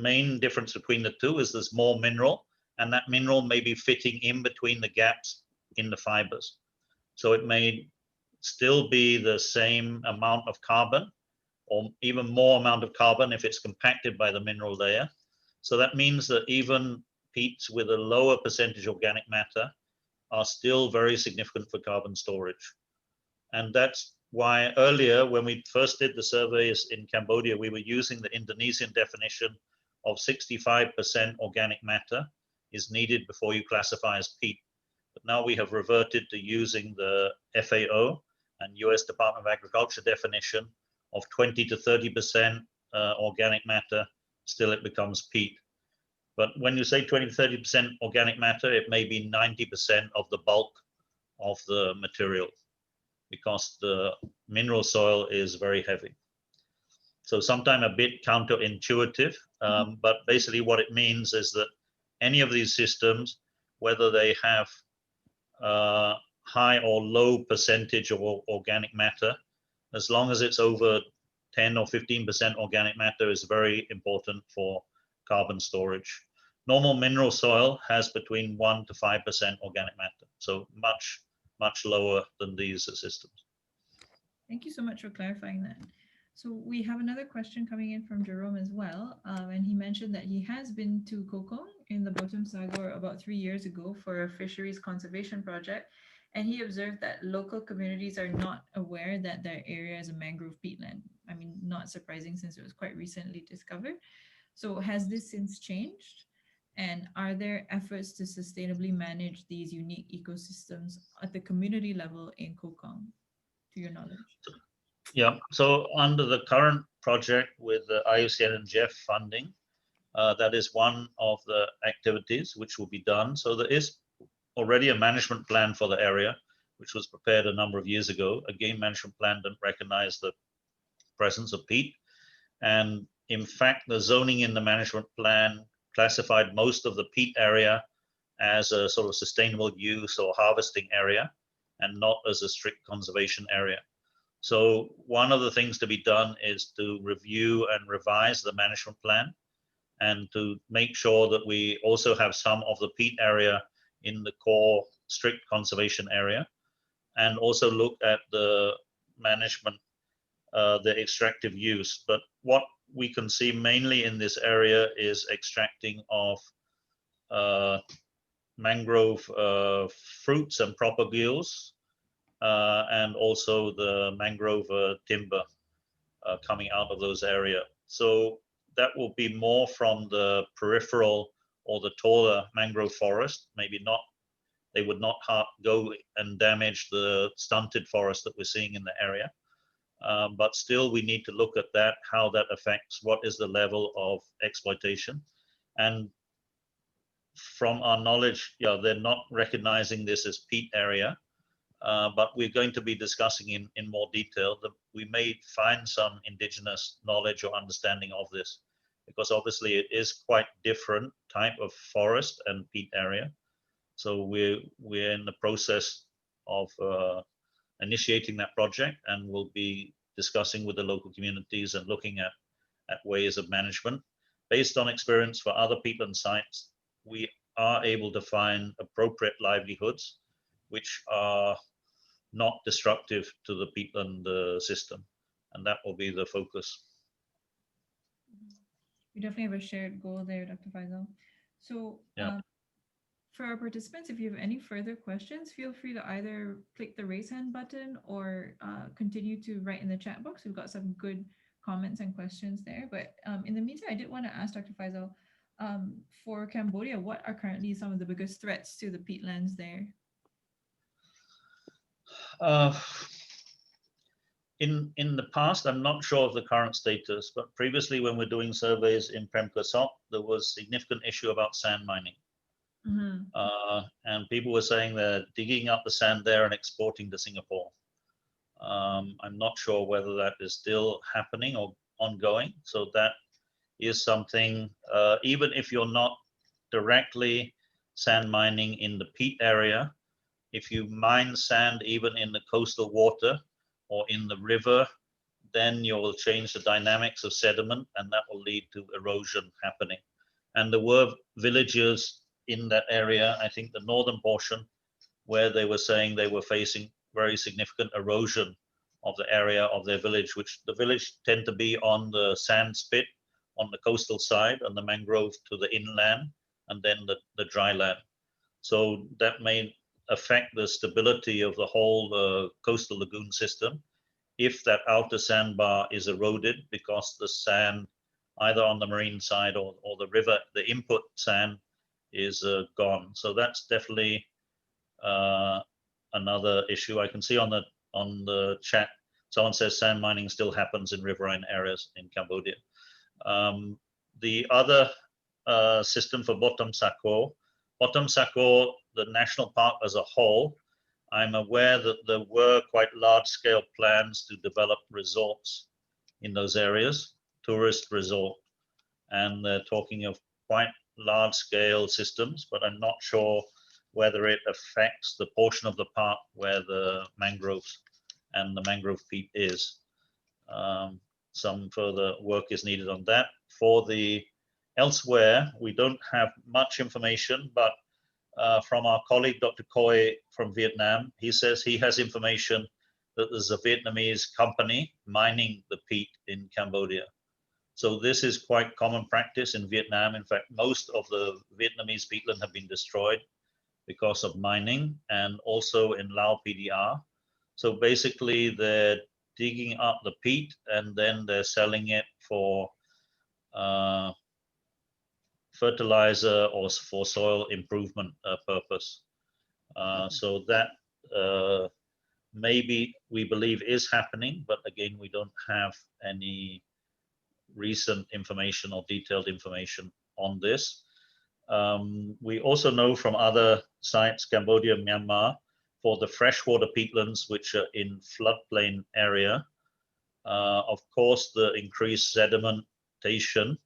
main difference between the two is there's more mineral, and that mineral may be fitting in between the gaps in the fibers. So it may still be the same amount of carbon or even more amount of carbon if it's compacted by the mineral layer. So that means that even peats with a lower percentage organic matter are still very significant for carbon storage. And that's why earlier, when we first did the surveys in Cambodia, we were using the Indonesian definition of 65% organic matter is needed before you classify as peat. But now we have reverted to using the FAO and US Department of Agriculture definition of 20 to 30% organic matter, still it becomes peat. But when you say 20 to 30% organic matter, it may be 90% of the bulk of the material because the mineral soil is very heavy. So sometimes a bit counterintuitive, but basically what it means is that any of these systems, whether they have high or low percentage of organic matter, as long as it's over 10 or 15% organic matter, is very important for carbon storage. Normal mineral soil has between 1 to 5% organic matter, so much, much lower than these systems. Thank you so much for clarifying that. So we have another question coming in from Jerome as well, and he mentioned that he has been to Mekong in the Botum Sakor about 3 years ago for a fisheries conservation project, and he observed that local communities are not aware that their area is a mangrove peatland. I mean, not surprising since it was quite recently discovered. So has this since changed? And are there efforts to sustainably manage these unique ecosystems at the community level in Mekong, to your knowledge? Yeah, so under the current project with the IUCN and GEF funding, that is one of the activities which will be done. So there is already a management plan for the area, which was prepared a number of years ago. A game management plan didn't recognize the presence of peat. And in fact, the zoning in the management plan classified most of the peat area as a sort of sustainable use or harvesting area and not as a strict conservation area. So one of the things to be done is to review and revise the management plan and to make sure that we also have some of the peat area in the core strict conservation area, and also look at the management, the extractive use. But what we can see mainly in this area is extracting of mangrove fruits and propagules, and also the mangrove timber coming out of those areas. So that will be more from the peripheral or the taller mangrove forest. Maybe not, they would not go and damage the stunted forest that we're seeing in the area. But still we need to look at that, how that affects, what is the level of exploitation. And from our knowledge, yeah, they're not recognizing this as peat area, but we're going to be discussing in more detail that we may find some indigenous knowledge or understanding of this, because obviously it is quite different type of forest and peat area. So we're in the process of initiating that project, and we'll be discussing with the local communities and looking at ways of management. Based on experience for other peatland sites, we are able to find appropriate livelihoods which are not destructive to the peatland system, and that will be the focus. We definitely have a shared goal there, Dr. Faisal. So Yeah. for our participants, if you have any further questions, feel free to either click the raise hand button or continue to write in the chat box. We've got some good comments and questions there. But in the meantime, I did want to ask Dr. Faisal, for Cambodia, what are currently some of the biggest threats to the peatlands there? In the past, I'm not sure of the current status, but previously when we're doing surveys in Premka Sok, there was significant issue about sand mining. And people were saying they're digging up the sand there and exporting to Singapore. I'm not sure whether that is still happening or ongoing. So that is something, even if you're not directly sand mining in the peat area, if you mine sand even in the coastal water or in the river, then you'll change the dynamics of sediment, and that will lead to erosion happening. And there were villages in that area, I think the northern portion, where they were saying they were facing very significant erosion of the area of their village, which the village tend to be on the sand spit on the coastal side and the mangrove to the inland, and then the dry land. So that may affect the stability of the whole coastal lagoon system if that outer sandbar is eroded, because the sand either on the marine side or the river, the input sand is gone. So that's definitely another issue. I can see on the chat, someone says sand mining still happens in riverine areas in Cambodia. The other system for Botum Sakor, the national park as a whole, I'm aware that there were quite large-scale plans to develop resorts in those areas, tourist resort, and they're talking of quite large-scale systems, but I'm not sure whether it affects the portion of the park where the mangroves and the mangrove peat is. Some further work is needed on that. For the elsewhere, we don't have much information, but from our colleague, Dr. Khoi from Vietnam, he says he has information that there's a Vietnamese company mining the peat in Cambodia. So this is quite common practice in Vietnam. In fact, most of the Vietnamese peatland have been destroyed because of mining, and also in Lao PDR. So basically they're digging up the peat and then they're selling it for fertilizer or for soil improvement purpose. So that maybe we believe is happening, but again, we don't have any recent information or detailed information on this. We also know from other sites, Cambodia, Myanmar, for the freshwater peatlands, which are in floodplain area, of course, the increased sedimentation,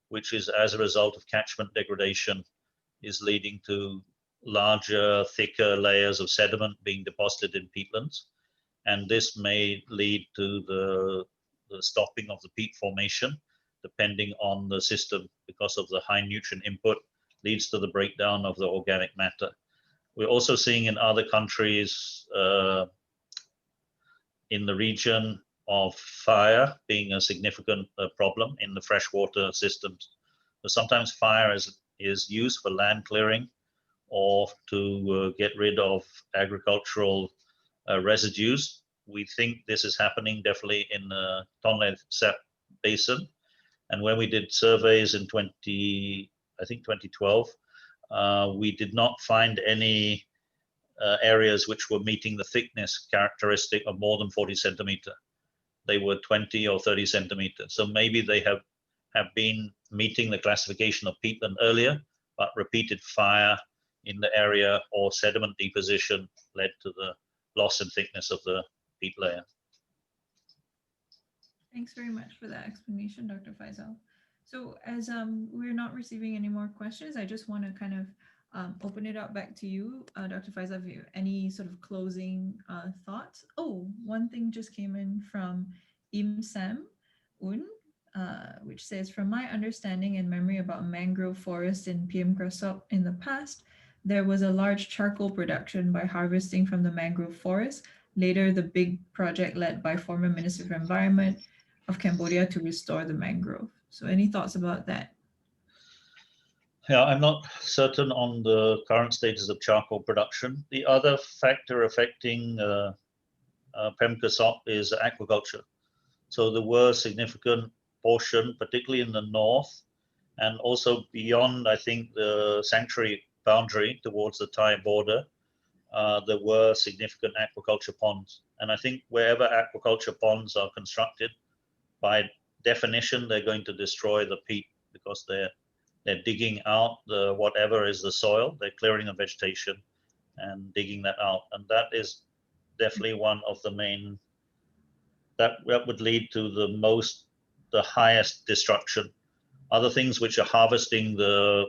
which is as a result of catchment degradation, is leading to larger, thicker layers of sediment being deposited in peatlands. And this may lead to the stopping of the peat formation, depending on the system, because of the high nutrient input leads to the breakdown of the organic matter. We're also seeing in other countries in the region of fire being a significant problem in the freshwater systems. So sometimes fire is used for land clearing or to get rid of agricultural residues. We think this is happening definitely in the Tonle Sap Basin. And when we did surveys in 2012, we did not find any areas which were meeting the thickness characteristic of more than 40 centimeter. they were 20 or 30 centimeters. So maybe they have been meeting the classification of peatland earlier, but repeated fire in the area or sediment deposition led to the loss in thickness of the peat layer. Thanks very much for that explanation, Dr. Faisal. So as we're not receiving any more questions, I just want to kind of open it up back to you, Dr. Faisal, if you have any sort of closing thoughts. Oh, one thing just came in from Sam Un, which says, from my understanding and memory about mangrove forest in PM Krasok in the past, there was a large charcoal production by harvesting from the mangrove forest. Later, the big project led by former Minister of Environment of Cambodia to restore the mangrove. So any thoughts about that? Yeah, I'm not certain on the current status of charcoal production. The other factor affecting Pemkasop is aquaculture. So there were significant portion, particularly in the north, and also beyond, I think, the sanctuary boundary towards the Thai border, there were significant aquaculture ponds. And I think wherever aquaculture ponds are constructed, by definition, they're going to destroy the peat because they're digging out the whatever is the soil, they're clearing the vegetation and digging that out. And that is definitely one of the main, that would lead to the highest destruction. Other things which are harvesting the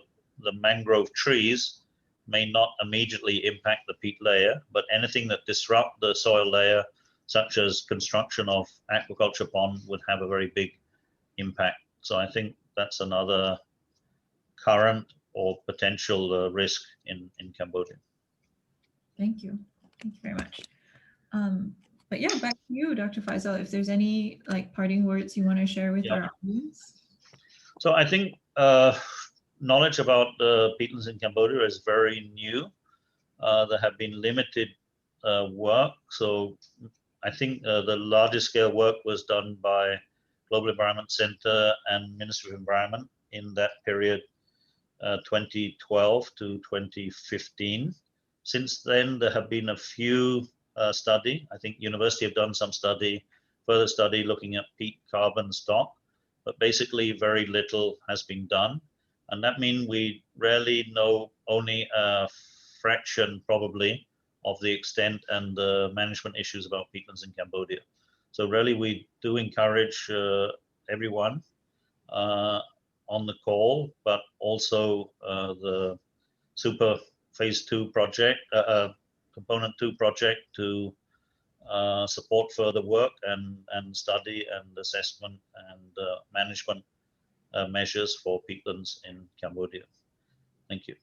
mangrove trees may not immediately impact the peat layer, but anything that disrupt the soil layer, such as construction of aquaculture pond, would have a very big impact. So I think that's another current or potential risk in Cambodia. Thank you. Thank you very much. But yeah, back to you, Dr. Faisal, if there's any like parting words you want to share with our audience. So I think knowledge about the peatlands in Cambodia is very new. There have been limited work. So I think the largest scale work was done by Global Environment Center and Ministry of Environment in that period, 2012 to 2015. Since then, there have been a few study. I think university have done some study, further study looking at peat carbon stock, but basically very little has been done. And that means we rarely know only a fraction probably of the extent and the management issues about peatlands in Cambodia. So really we do encourage everyone on the call, but also the Super Phase 2 project, Component 2 project to support further work and study and assessment and management measures for peatlands in Cambodia. Thank you.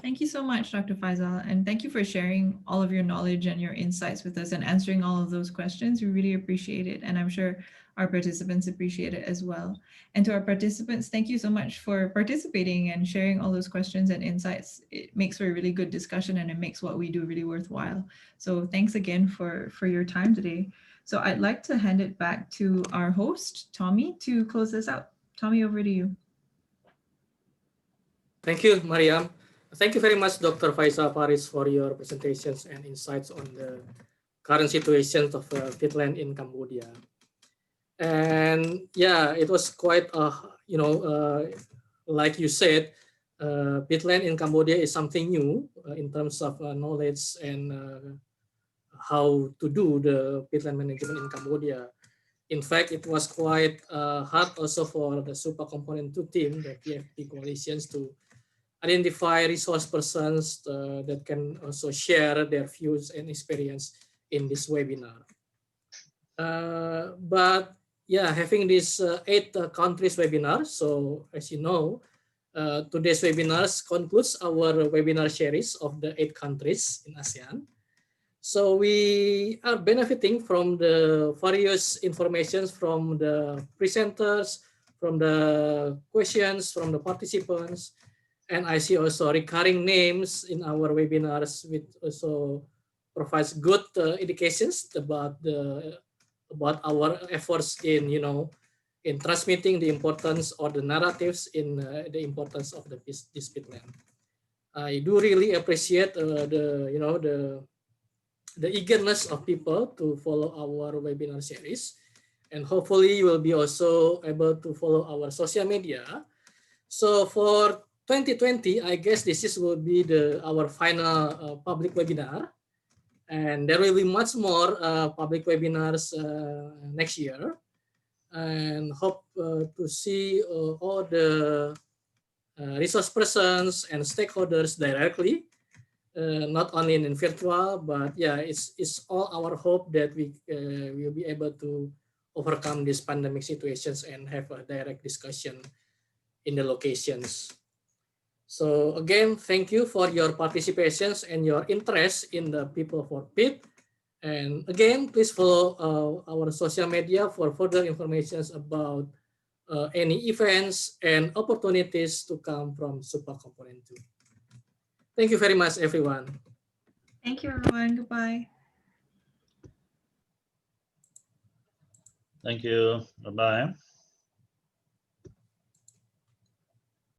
Thank you so much, Dr. Faisal, and thank you for sharing all of your knowledge and your insights with us and answering all of those questions. We really appreciate it, and I'm sure our participants appreciate it as well. And to our participants, thank you so much for participating and sharing all those questions and insights. It makes for a really good discussion and it makes what we do really worthwhile. So thanks again for your time today. So I'd like to hand it back to our host, Tommy, to close this out. Tommy, over to you. Thank you, Mariam. Thank you very much, Dr. Faisal Faris, for your presentations and insights on the current situation of peatland in Cambodia. And yeah, it was quite, like you said, peatland in Cambodia is something new in terms of knowledge and how to do the peatland management in Cambodia. In fact, it was quite hard also for the Super Component 2 team, the PFP coalitions, to identify resource persons that can also share their views and experience in this webinar. But yeah, having this 8 countries webinar, so as you know, today's webinars concludes our webinar series of the 8 countries in ASEAN. So we are benefiting from the various informations from the presenters, from the questions, from the participants, and I see also recurring names in our webinars, which also provides good indications about our efforts in in transmitting the importance or the narratives in the importance of this peatland. I do really appreciate the eagerness of people to follow our webinar series, And hopefully you will be also able to follow our social media. So for 2020, I guess this will be our final public webinar. And there will be much more public webinars next year. And hope to see all the resource persons and stakeholders directly, not only in virtual, but yeah, it's all our hope that we will be able to overcome these pandemic situations and have a direct discussion in the locations. So again, thank you for your participations and your interest in the People for Peat. And again, please follow our social media for further information about any events and opportunities to come from SUPA Component 2. Thank you very much, everyone. Thank you, everyone. Goodbye. Thank you. Bye-bye.